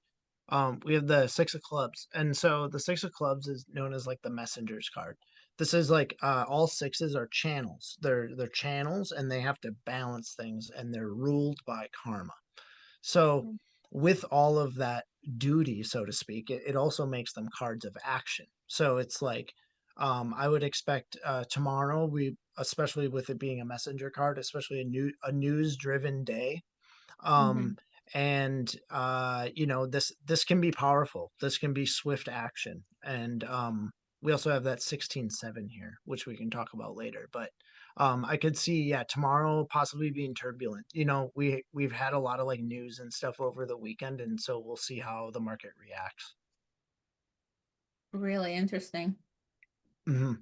We have the Six of Clubs, and so the Six of Clubs is known as like the messenger's card. This is like all sixes are channels. They're channels, and they have to balance things, and they're ruled by karma. So with all of that duty, so to speak, it also makes them cards of action. So it's like, I would expect tomorrow, we especially with it being a messenger card, especially a news driven day. um Mhm. and this can be powerful. This can be swift action, and we also have that 16-7 here, which we can talk about later. But I could see, yeah, tomorrow possibly being turbulent. We've had a lot of like news and stuff over the weekend, and so we'll see how the market reacts. Really interesting. Hmm.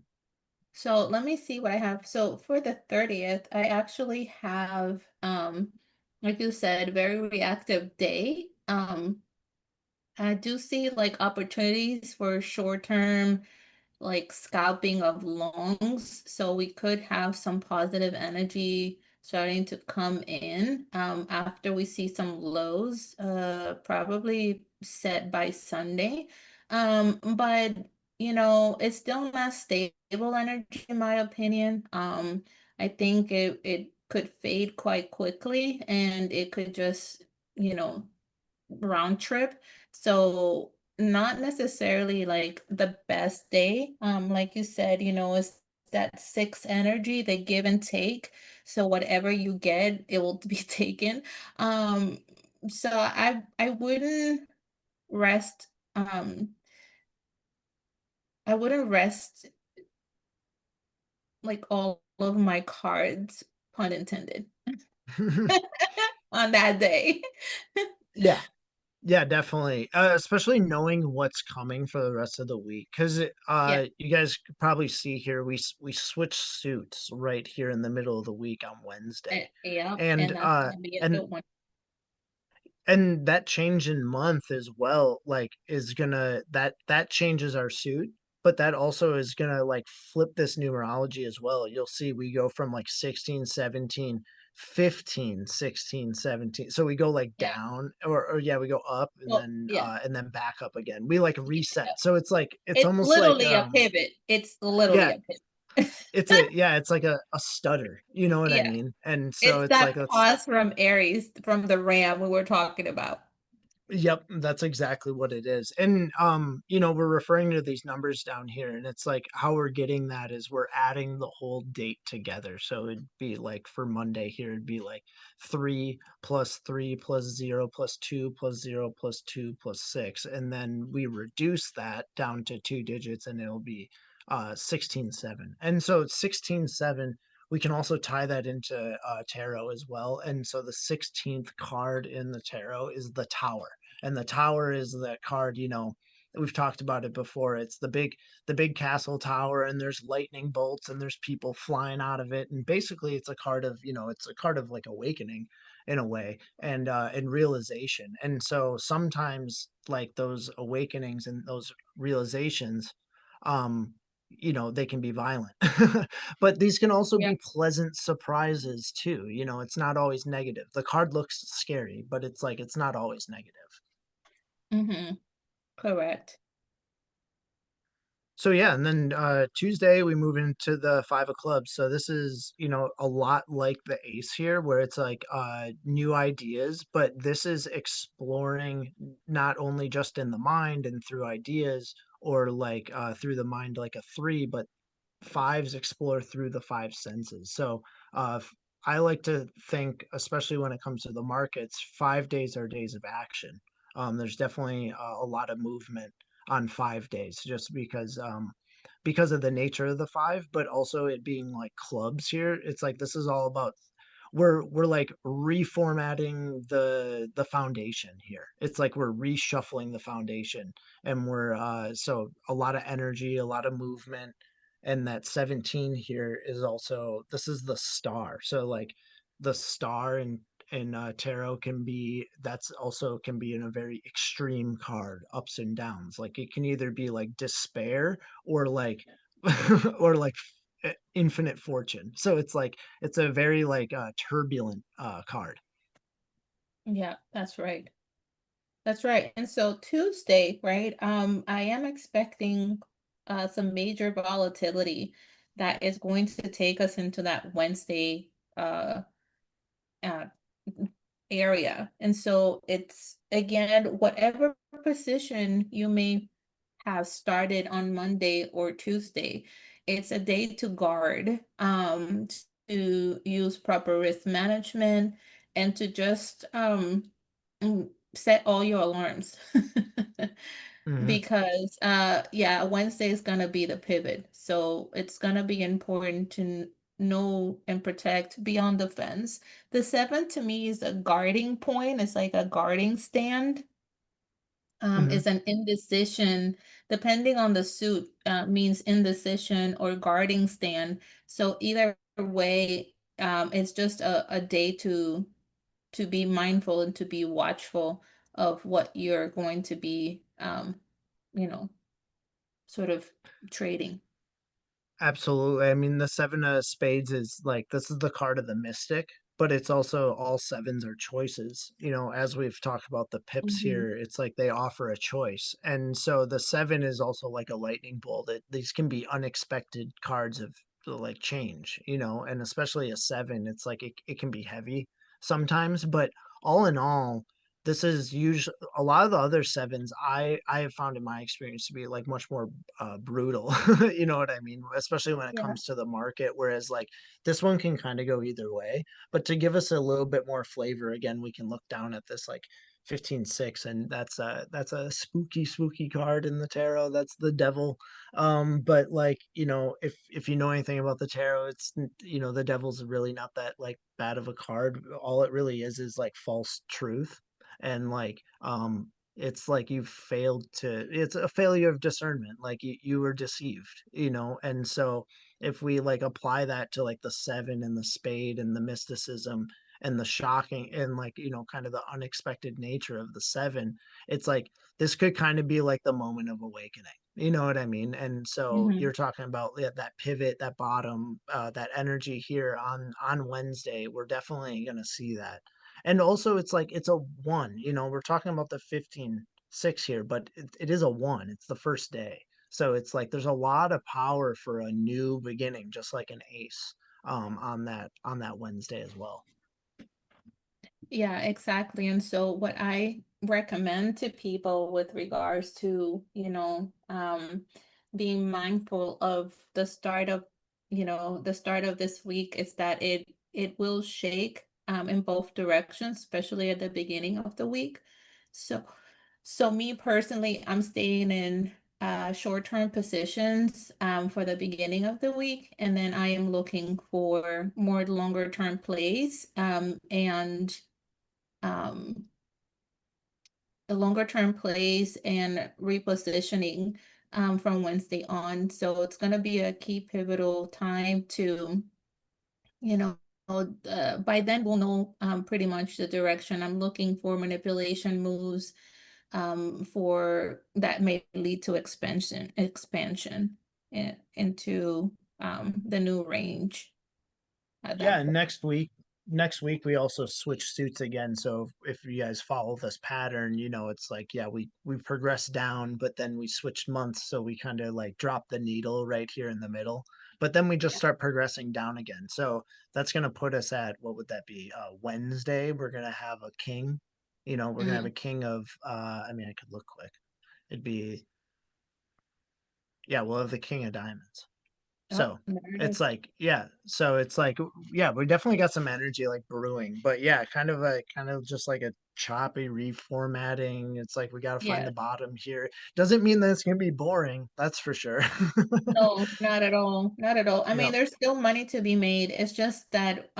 So let me see what I have. So for the 30th, I actually have, like you said, very reactive day. I do see like opportunities for short-term like scalping of longs. So we could have some positive energy starting to come in after we see some lows, probably set by Sunday. But it's still not stable energy in my opinion. I think it could fade quite quickly and it could just, you know, round trip. So not necessarily like the best day. Like you said, it's that six energy, they give and take. So whatever you get, it will be taken. Um, so I wouldn't rest, I wouldn't rest like all of my cards, pun intended, on that day. Yeah. Yeah, definitely. Especially knowing what's coming for the rest of the week, because Yeah. you guys could probably see here we switch suits right here in the middle of the week on Wednesday, Yeah, and and that's gonna be a and good one. and that change in month as well, like, is gonna that changes our suit, but that also is gonna, like, flip this numerology as well. You'll see we go from, like, 16, 17, 15, 16, 17. So we go, like, Yeah. down or yeah, we go up Well, yeah. and then back up again. We, like, Yeah. reset. So it's like it's It's almost like, literally a pivot. It's literally yeah, a pivot. it's like a stutter, you know what I Yeah. mean? And so It's it's like, that let's pause from Aries, from the Ram we were talking about. Yep, that's exactly what it is. And we're referring to these numbers down here, and it's like how we're getting that is we're adding the whole date together. So it'd be like for Monday here, it'd be like 3 plus 0 plus 2 plus 0 plus 2 plus 6. And then we reduce that down to two digits and it'll be 16-7. And so 16-7, we can also tie that into tarot as well. And so the 16th card in the tarot is the Tower, and the tower is that card, we've talked about it before. It's the big castle tower, and there's lightning bolts and there's people flying out of it, and basically it's a card of like awakening in a way, and realization. And so sometimes like those awakenings and those realizations, um they can be violent. But these can also Yeah. be pleasant surprises too. It's not always negative. The card looks scary, but it's like it's not always negative. Mm-hmm. Correct. So yeah, and then Tuesday we move into the five of clubs. So this is, a lot like the ace here, where it's like new ideas, but this is exploring not only just in the mind and through ideas or like through the mind like a three, but fives explore through the five senses. So I like to think, especially when it comes to the markets, 5 days are days of action. There's definitely a lot of movement on 5 days, just because of the nature of the five, but also it being like clubs here. It's like this is all about we're like reformatting the foundation here. It's like we're reshuffling the foundation, and we're so a lot of energy, a lot of movement. And that 17 here is also, this is the star. So like the star in tarot can be, that's also can be in a very extreme card, ups and downs. Like it can either be like despair or like or like infinite fortune. So it's like it's a very like turbulent card. Yeah, that's right. That's right. And so Tuesday, right? I am expecting some major volatility that is going to take us into that Wednesday uh area. And so it's again, whatever position you may have started on Monday or Tuesday, it's a day to guard, to use proper risk management and to just set all your alarms. Hmm. because yeah, Wednesday is gonna be the pivot. So it's gonna be important to know and protect beyond the fence. The seven to me is a guarding point. It's like a guarding stand. Hmm. Is an indecision, depending on the suit, means indecision or guarding stand. So either way, it's just a day to be mindful and to be watchful of what you're going to be, you know, sort of trading. Absolutely. I mean, the seven of spades is like this is the card of the mystic, but it's also all sevens are choices. As we've talked about the pips Mhm. here, it's like they offer a choice. And so the seven is also like a lightning bolt. These can be unexpected cards of like change, and especially a seven, it's like it can be heavy sometimes, but all in all, this is usually a lot of the other sevens I have found in my experience to be like much more brutal. You know what I mean? Especially when it Yeah. comes to the market. Whereas like this one can kind of go either way. But to give us a little bit more flavor, again, we can look down at this like 15-6, and that's a spooky, spooky card in the tarot. That's the devil. But like, if you know anything about the tarot, it's the devil's really not that like bad of a card. All it really is like false truth. And like it's like you've failed to it's a failure of discernment, like you were deceived, and so if we like apply that to like the seven and the spade and the mysticism and the shocking and like kind of the unexpected nature of the seven, it's like this could kind of be like the moment of awakening, you know what I mean? And so Hmm. you're talking about, yeah, that pivot, that bottom, that energy here on Wednesday. We're definitely going to see that. And also it's like it's a one, we're talking about the 15-6 here, but it is a one. It's the first day. So it's like there's a lot of power for a new beginning, just like an ace, on that Wednesday as well. Yeah, exactly. And so what I recommend to people with regards to, being mindful of the start of, the start of this week is that it will shake in both directions, especially at the beginning of the week. So me personally, I'm staying in short-term positions for the beginning of the week, and then I am looking for more longer-term plays and um, the longer term plays and repositioning from Wednesday on. So it's going to be a key pivotal time to, you know, by then we'll know pretty much the direction. I'm looking for manipulation moves for that may lead to expansion into the new range at Yeah, that and point. next week we also switch suits again. So if you guys follow this pattern, it's like, yeah, we progressed down, but then we switched months, so we kind of like dropped the needle right here in the middle. But then we just Yeah. start progressing down again. So that's gonna put us at, what would that be? Wednesday, we're gonna have a king. We're gonna have a Mm. king of I mean, I could look quick. It'd be, yeah, we'll have the king of diamonds. Oh, So there it it's is. like, yeah. So it's like, yeah, we definitely got some energy like brewing, but yeah, kind of just like a choppy reformatting. It's like we got to find Yeah. the bottom here. Doesn't mean that it's gonna be boring. That's for sure. No, not at all. Not at all. I mean, Yep. there's still money to be made. It's just that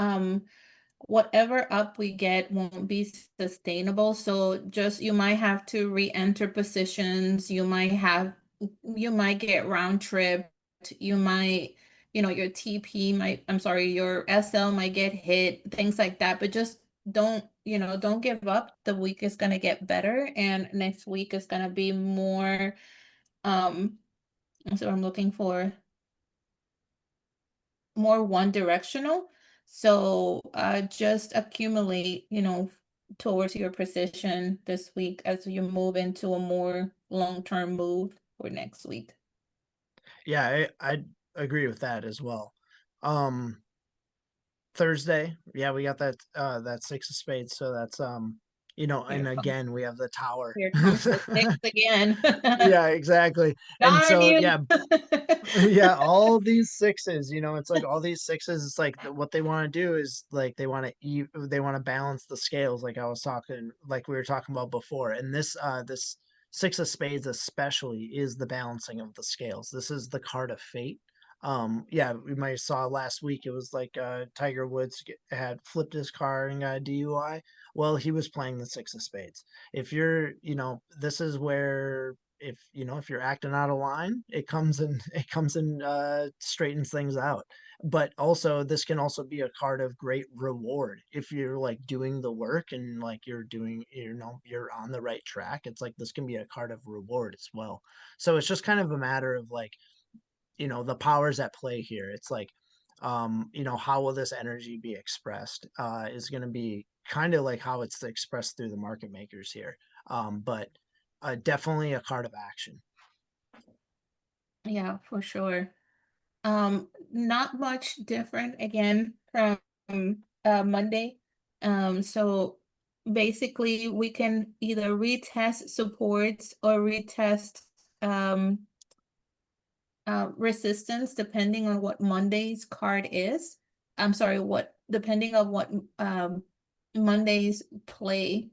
whatever up we get won't be sustainable. So just you might have to re-enter positions. You might get round tripped. You might, your TP might, I'm sorry, your SL might get hit, things like that. But just don't give up. The week is gonna get better and next week is gonna be more that's what I'm looking for, more one directional. So just accumulate, towards your position this week as you move into a more long-term move for next week. Yeah, I agree with that as well. Um, Thursday, yeah, we got that six of spades, so that's Here and comes again we have the tower. here comes the six again. Yeah, exactly. And Darn so, you. yeah, yeah, all these sixes, it's like all these sixes, it's like what they want to do is like they want to balance the scales, like I was talking, like we were talking about before. And this Six of Spades especially is the balancing of the scales. This is the card of fate. Yeah, we might have saw last week it was like Tiger Woods had flipped his car and got a DUI. Well, he was playing the Six of Spades. If you're, this is where if you're acting out of line, it comes and straightens things out. But also this can also be a card of great reward if you're like doing the work and like you're on the right track. It's like this can be a card of reward as well. So it's just kind of a matter of like, the powers at play here. It's like, how will this energy be expressed is going to be kind of like how it's expressed through the market makers here. But definitely a card of action. Yeah, for sure. Not much different again from Monday. So basically we can either retest supports or retest um resistance depending on what Monday's card is. I'm sorry, what depending on what Monday's play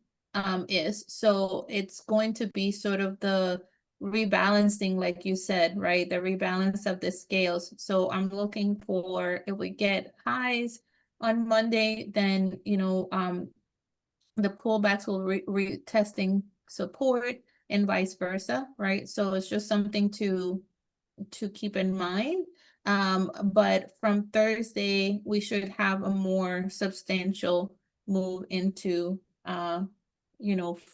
is. So it's going to be sort of the rebalancing, like you said, right? The rebalance of the scales. So I'm looking for if we get highs on Monday, then the pullbacks will retesting support and vice versa, right? So it's just something to keep in mind. But from Thursday, we should have a more substantial move into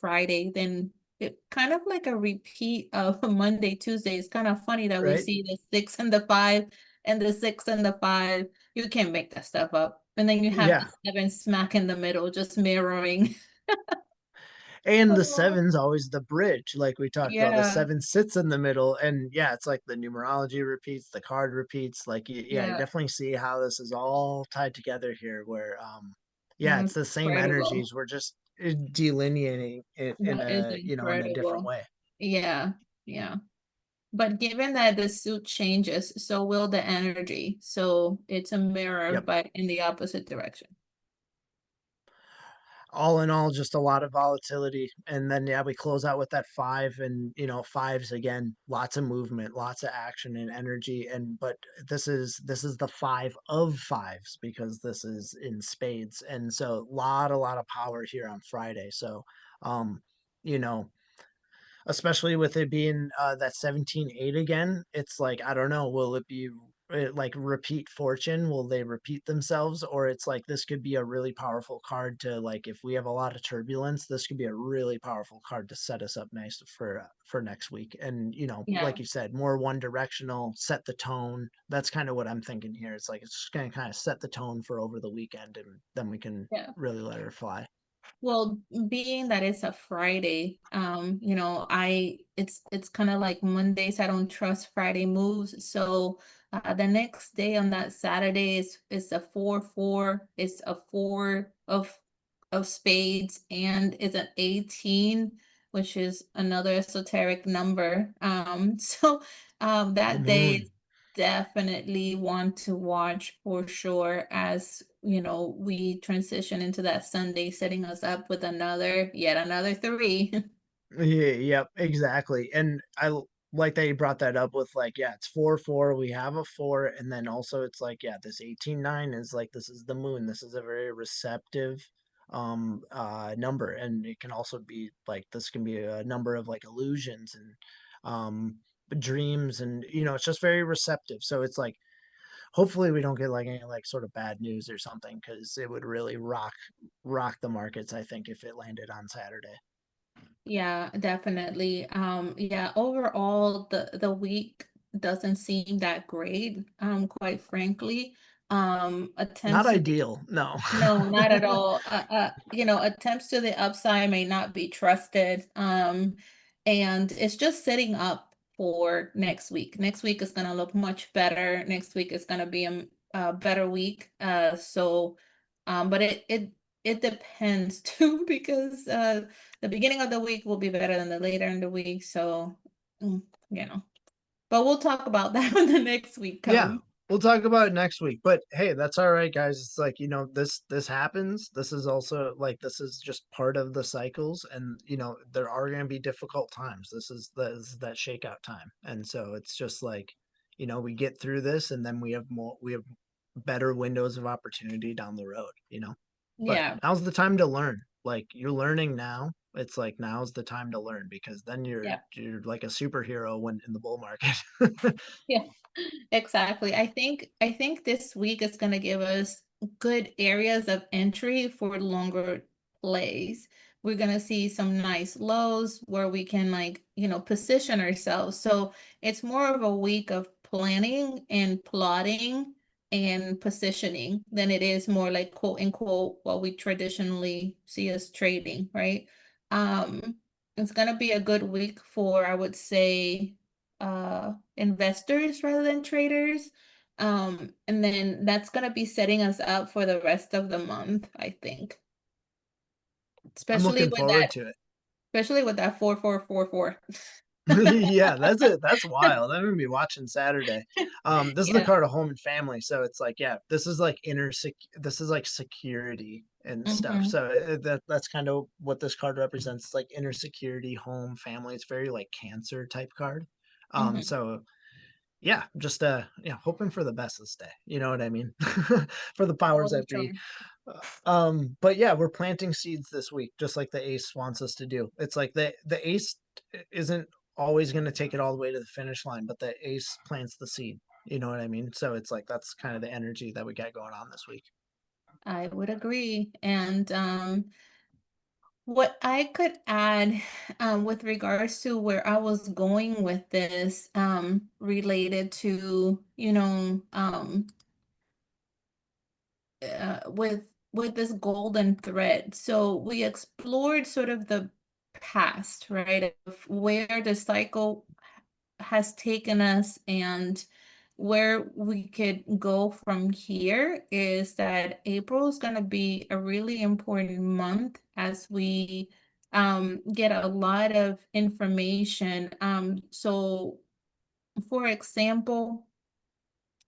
Friday. Then it kind of like a repeat of Monday, Tuesday. It's kind of funny that we Right. see the 6 and the 5 and the 6 and the 5. You can't make that stuff up. And then you have the Yeah. 7 smack in the middle, just mirroring. And the Oh, seven's always the bridge, like we talked about. The yeah, seven sits in the middle, and yeah, it's like the numerology repeats, the card repeats. Like, yeah, you yeah, definitely see how this is all tied together here. Where, yeah, it's mm, the same incredible. energies. We're just delineating it in That is in a different incredible. way. Yeah, yeah. But given that the suit changes, so will the energy. So it's a mirror, Yep. but in the opposite direction. All in all, just a lot of volatility. And then yeah, we close out with that five, and fives again, lots of movement, lots of action and energy. And but this is the five of fives because this is in spades. And so a lot of power here on Friday. So you know, especially with it being that 17-8 again. It's like, I don't know, will it be like repeat fortune? Will they repeat themselves? Or it's like this could be a really powerful card to, like, if we have a lot of turbulence, this could be a really powerful card to set us up nice for next week. And Yeah, like you said, more one directional, set the tone. That's kind of what I'm thinking here. It's like it's just gonna kind of set the tone for over the weekend, and then we can yeah. really let her fly. Well, being that it's a Friday, it's kind of like Mondays. I don't trust Friday moves. So the next day on that Saturday is a 4-4. It's a four of spades, and it's an 18, which is another esoteric number. So The that day is moon. definitely want to watch for sure as we transition into that Sunday, setting us up with yet another three. Yeah, yep, exactly. And like that you brought that up with, like, yeah, it's 4-4. We have a four, and then also it's like, yeah, this 18-9 is like, this is the moon. This is a very receptive number. And it can also be like, this can be a number of like illusions and dreams, and it's just very receptive. So it's like, hopefully we don't get like any like sort of bad news or something, because it would really rock the markets, I think, if it landed on Saturday. Yeah, definitely. Yeah, overall the week doesn't seem that great, quite frankly. Not Attempts to the ideal, no. No, not at all. Attempts to the upside may not be trusted. And it's just setting up for next week. Next week is going to look much better. Next week is going to be a better week. But it depends too, because the beginning of the week will be better than the later in the week. So, mm, you know, but we'll talk about that when the next week Yeah, comes. We'll talk about it next week. But hey, that's all right, guys. It's like, this happens. This is also like this is just part of the cycles, and there are going to be difficult times. This is that shakeout time. And so it's just like, we get through this, and then we have better windows of opportunity down the road. But Yeah, now's the time to learn. Like, you're learning now. It's like now's the time to learn, because then you're yeah, you're like a superhero when in the bull market. yeah. Exactly. I think this week is going to give us good areas of entry for longer plays. We're going to see some nice lows where we can position ourselves. So it's more of a week of planning and plotting and positioning than it is more like quote unquote what we traditionally see as trading, right? Um, it's going to be a good week for, I would say, investors rather than traders. And then that's gonna be setting us up for the rest of the month, I think. I'm Especially looking with forward that, to it. especially with that 4444. Yeah, that's it. That's wild. I'm gonna be watching Saturday. This is the Yeah. card of home and family, so it's like, yeah, this is like this is like security and stuff. Hmm. So that's kind of what this card represents. It's like inner security, home, family. It's very like Cancer type card. Hmm. So yeah, just yeah, hoping for the best this day. You know what I mean? For the powers Totally that true. be. But yeah, we're planting seeds this week, just like the ace wants us to do. It's like the ace isn't always going to take it all the way to the finish line, but the ace plants the seed. You know what I mean? So it's like that's kind of the energy that we got going on this week. I would agree. And what I could add with regards to where I was going with this, related to, with this golden thread. So we explored sort of the past, right, of where the cycle has taken us and where we could go from here is that April is going to be a really important month as we get a lot of information. So for example,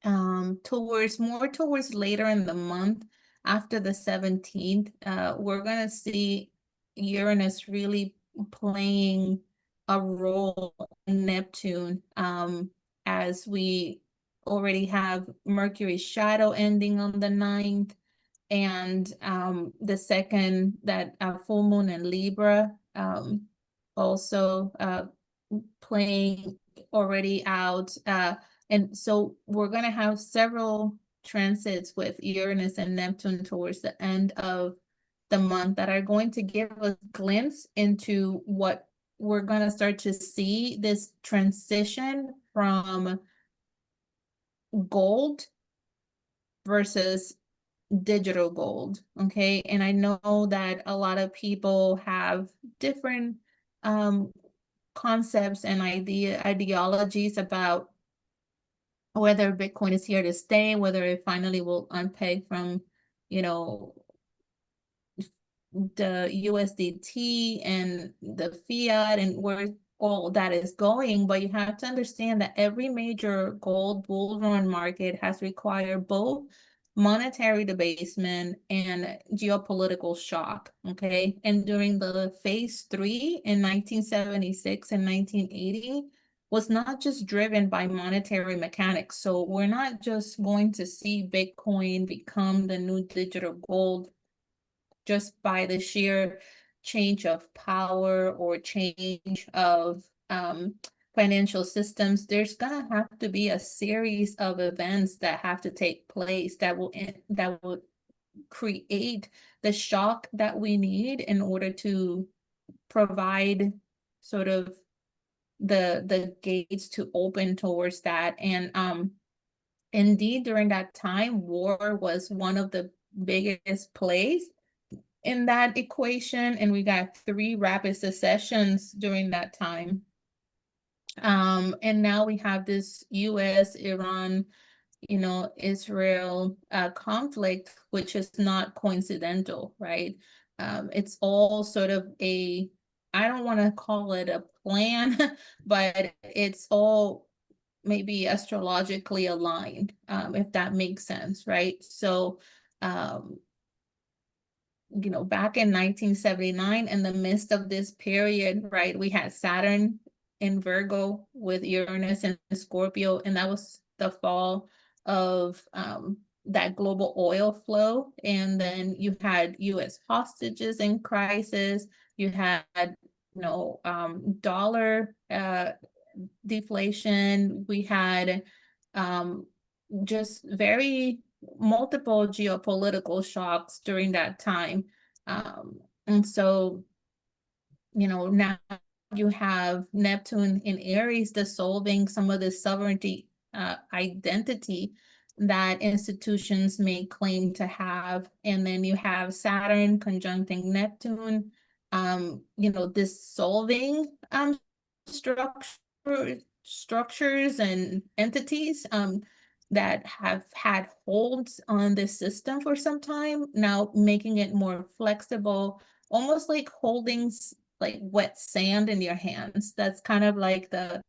towards later in the month after the 17th, we're gonna see Uranus really playing a role in Neptune, as we already have Mercury's shadow ending on the 9th, and the second that full moon in Libra, also playing already out. And so we're going to have several transits with Uranus and Neptune towards the end of the month that are going to give us a glimpse into what we're going to start to see this transition from gold versus digital gold. Okay. And I know that a lot of people have different um, concepts and ideologies about whether Bitcoin is here to stay, whether it finally will unpeg from, you know, the USDT and the fiat and where all that is going. But you have to understand that every major gold bull run market has required both monetary debasement and geopolitical shock. Okay. And during the phase three in 1976 and 1980, was not just driven by monetary mechanics. So we're not just going to see Bitcoin become the new digital gold just by the sheer change of power or change of financial systems. There's gonna have to be a series of events that have to take place that will create the shock that we need in order to provide sort of the gates to open towards that. And indeed, during that time, war was one of the biggest plays in that equation, and we got three rapid secessions during that time. And now we have this US, Iran, Israel conflict, which is not coincidental, right? It's all sort of I don't want to call it a plan, but it's all maybe astrologically aligned, if that makes sense, right? So, um, back in 1979, in the midst of this period, right, we had Saturn in Virgo with Uranus in Scorpio, and that was the fall of that global oil flow. And then you had US hostages in crisis. You had, dollar deflation. We had um, just very multiple geopolitical shocks during that time. And so, now you have Neptune in Aries dissolving some of the sovereignty identity that institutions may claim to have. And then you have Saturn conjuncting Neptune, dissolving structure, structures and entities that have had holds on this system for some time, now making it more flexible, almost like holding like wet sand in your hands. That's kind of like the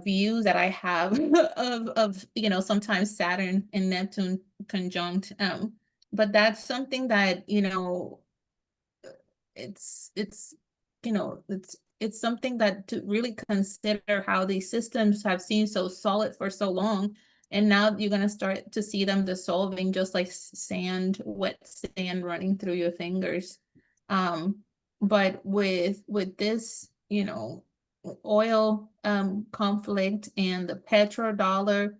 views that I have of sometimes Saturn and Neptune conjunct. But that's something that it's it's something that to really consider how these systems have seemed so solid for so long, and now you're going to start to see them dissolving just like sand, wet sand running through your fingers. um but with this oil conflict and the petrodollar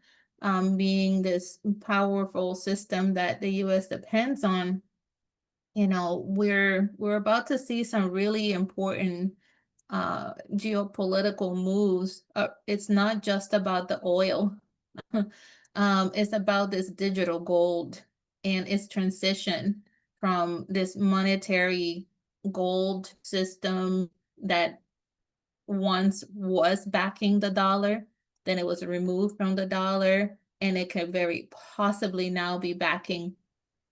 being this powerful system that the US depends on, we're about to see some really important geopolitical moves. It's not just about the oil. It's about this digital gold and its transition from this monetary gold system that once was backing the dollar, then it was removed from the dollar, and it could very possibly now be backing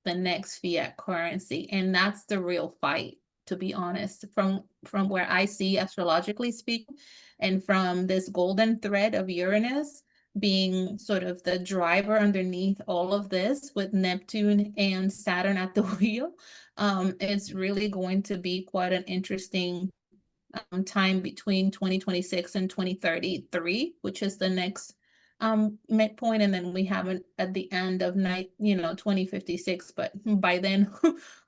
the next fiat currency. And that's the real fight, to be honest, from where I see astrologically speaking, and from this golden thread of Uranus being sort of the driver underneath all of this, with Neptune and Saturn at the wheel. It's really going to be quite an interesting time between 2026 and 2033, which is the next midpoint. And then we have it at the end of 2056. But by then,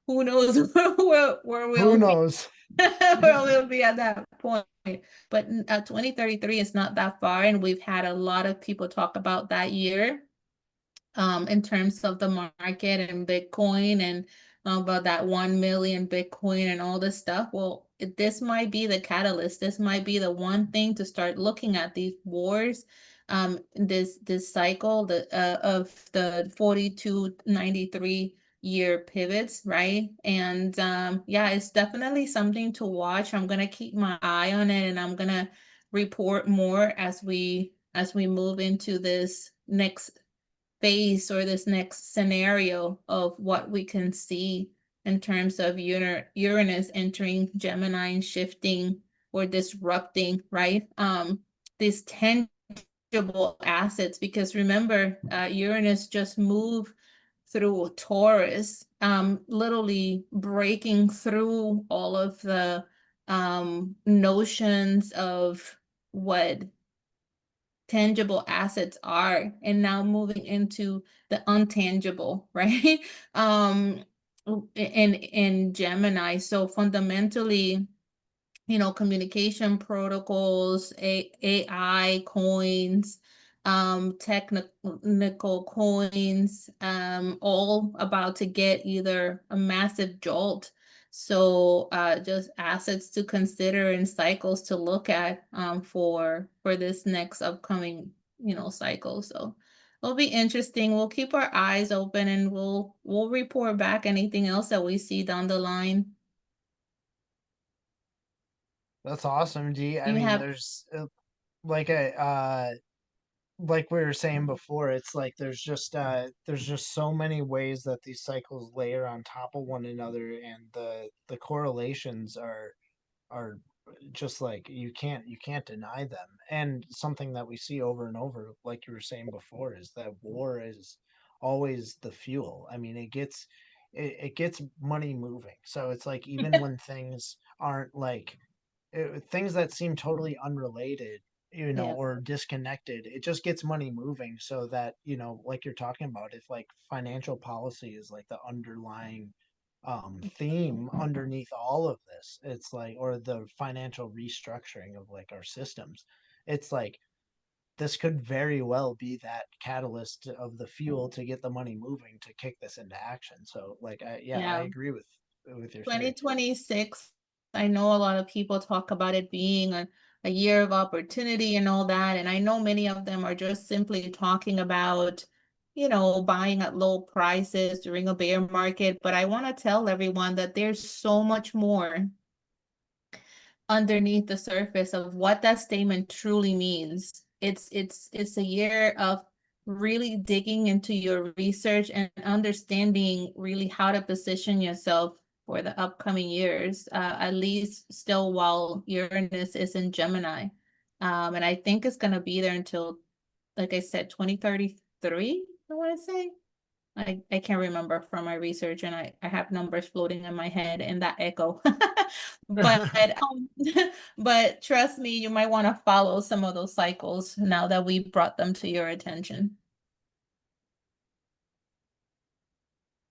who knows where Who we'll be, knows? where we'll be at that point. But 2033 is not that far, and we've had a lot of people talk about that year in terms of the market and Bitcoin, and about that 1 million Bitcoin and all this stuff. Well, this might be the catalyst. This might be the one thing to start looking at these wars, this cycle of the 4293 year pivots, right? And yeah, it's definitely something to watch. I'm gonna keep my eye on it, and I'm gonna report more as we move into this next phase or this next scenario of what we can see in terms of Uranus entering Gemini and shifting or disrupting, right? These tangible assets, because remember, Uranus just moved through Taurus, literally breaking through all of the notions of what tangible assets are, and now moving into the untangible, right? um in Gemini. So fundamentally, communication protocols, AI coins, technical coins, all about to get either a massive jolt. So just assets to consider and cycles to look at for this next upcoming, cycle. So it'll be interesting. We'll keep our eyes open, and we'll report back anything else that we see down the line. That's awesome, D. I You mean, have there's like a like we were saying before, it's like there's just so many ways that these cycles layer on top of one another, and the correlations are just like you can't deny them. And something that we see over and over, like you were saying before, is that war is always the fuel. I mean, it gets money moving. So it's like even when things aren't like things that seem totally unrelated, Yeah. or disconnected, it just gets money moving. So that, like you're talking about, if like financial policy is like the underlying theme underneath all of this, it's like, or the financial restructuring of like our systems, it's like this could very well be that catalyst of the fuel to get the money moving to kick this into action. So like yeah, I Yeah. agree with your theory. 2026, I know a lot of people talk about it being a year of opportunity and all that. And I know many of them are just simply talking about, buying at low prices during a bear market. But I want to tell everyone that there's so much more underneath the surface of what that statement truly means. It's a year of really digging into your research and understanding really how to position yourself for the upcoming years, at least still while Uranus is in Gemini. And I think it's going to be there until, like I said, 2033, I want to say. I can't remember from my research, and I have numbers floating in my head and that echo. But but trust me, you might want to follow some of those cycles now that we brought them to your attention.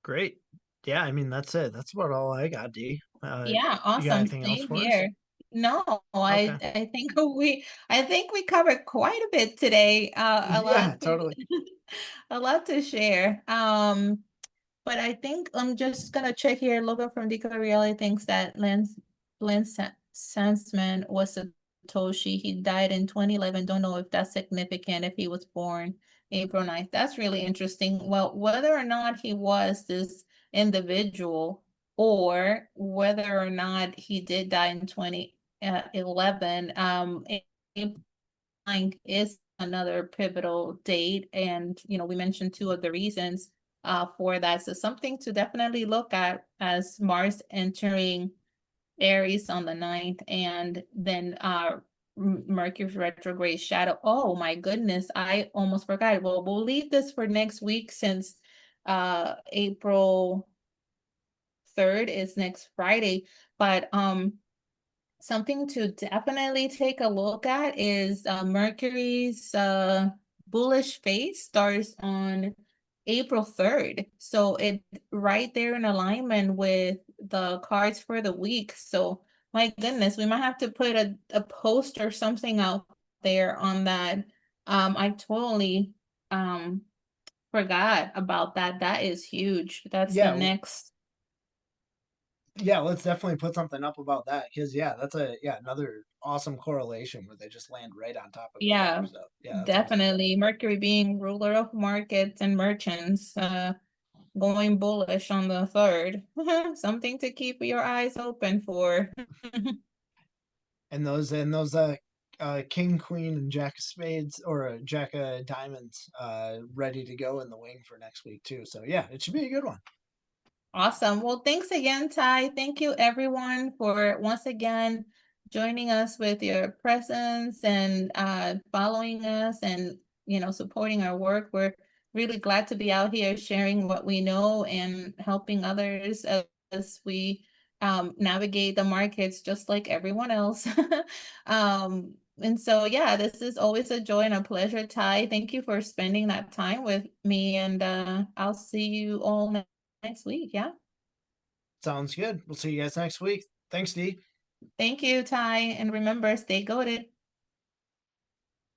Great. Yeah, I mean that's it. That's about all I got, D. Yeah, You got awesome. anything else Same for us? here. No, I Okay. I think we covered quite a bit today. A Yeah, lot to totally. a lot to share. But I think I'm just gonna check here. Logan from Deco Reality thinks that Lance Sansman was Satoshi. He died in 2011. Don't know if that's significant if he was born April 9th. That's really interesting. Well, whether or not he was this individual or whether or not he did die in 2011, April 9th is another pivotal date. And, we mentioned two of the reasons for that. So something to definitely look at as Mars entering Aries on the 9th and then Mercury's retrograde shadow. Oh my goodness, I almost forgot. Well, we'll leave this for next week since April 3rd is next Friday. But something to definitely take a look at is Mercury's bullish phase starts on April 3rd. So it right there in alignment with the cards for the week. So my goodness, we might have to put a post or something out there on that. I totally um forgot about that. That is huge. That's the Yeah, next. yeah, let's definitely put something up about that, because yeah, that's another awesome correlation where they just land right on top of each other. Yeah, So yeah, that sounds good. definitely. Mercury being ruler of markets and merchants, going bullish on the 3rd. Something to keep your eyes open for. And those king, queen, and jack of spades, or jack of diamonds, ready to go in the wing for next week too. So yeah, it should be a good one. Awesome. Well, thanks again, Ty. Thank you, everyone, for once again joining us with your presence and following us and supporting our work. We're really glad to be out here sharing what we know and helping others as we navigate the markets just like everyone else. And so, yeah, this is always a joy and a pleasure, Ty. Thank you for spending that time with me, and I'll see you all next week. Yeah. Sounds good. We'll see you guys next week. Thanks, D. Thank you, Ty. And remember, stay goated.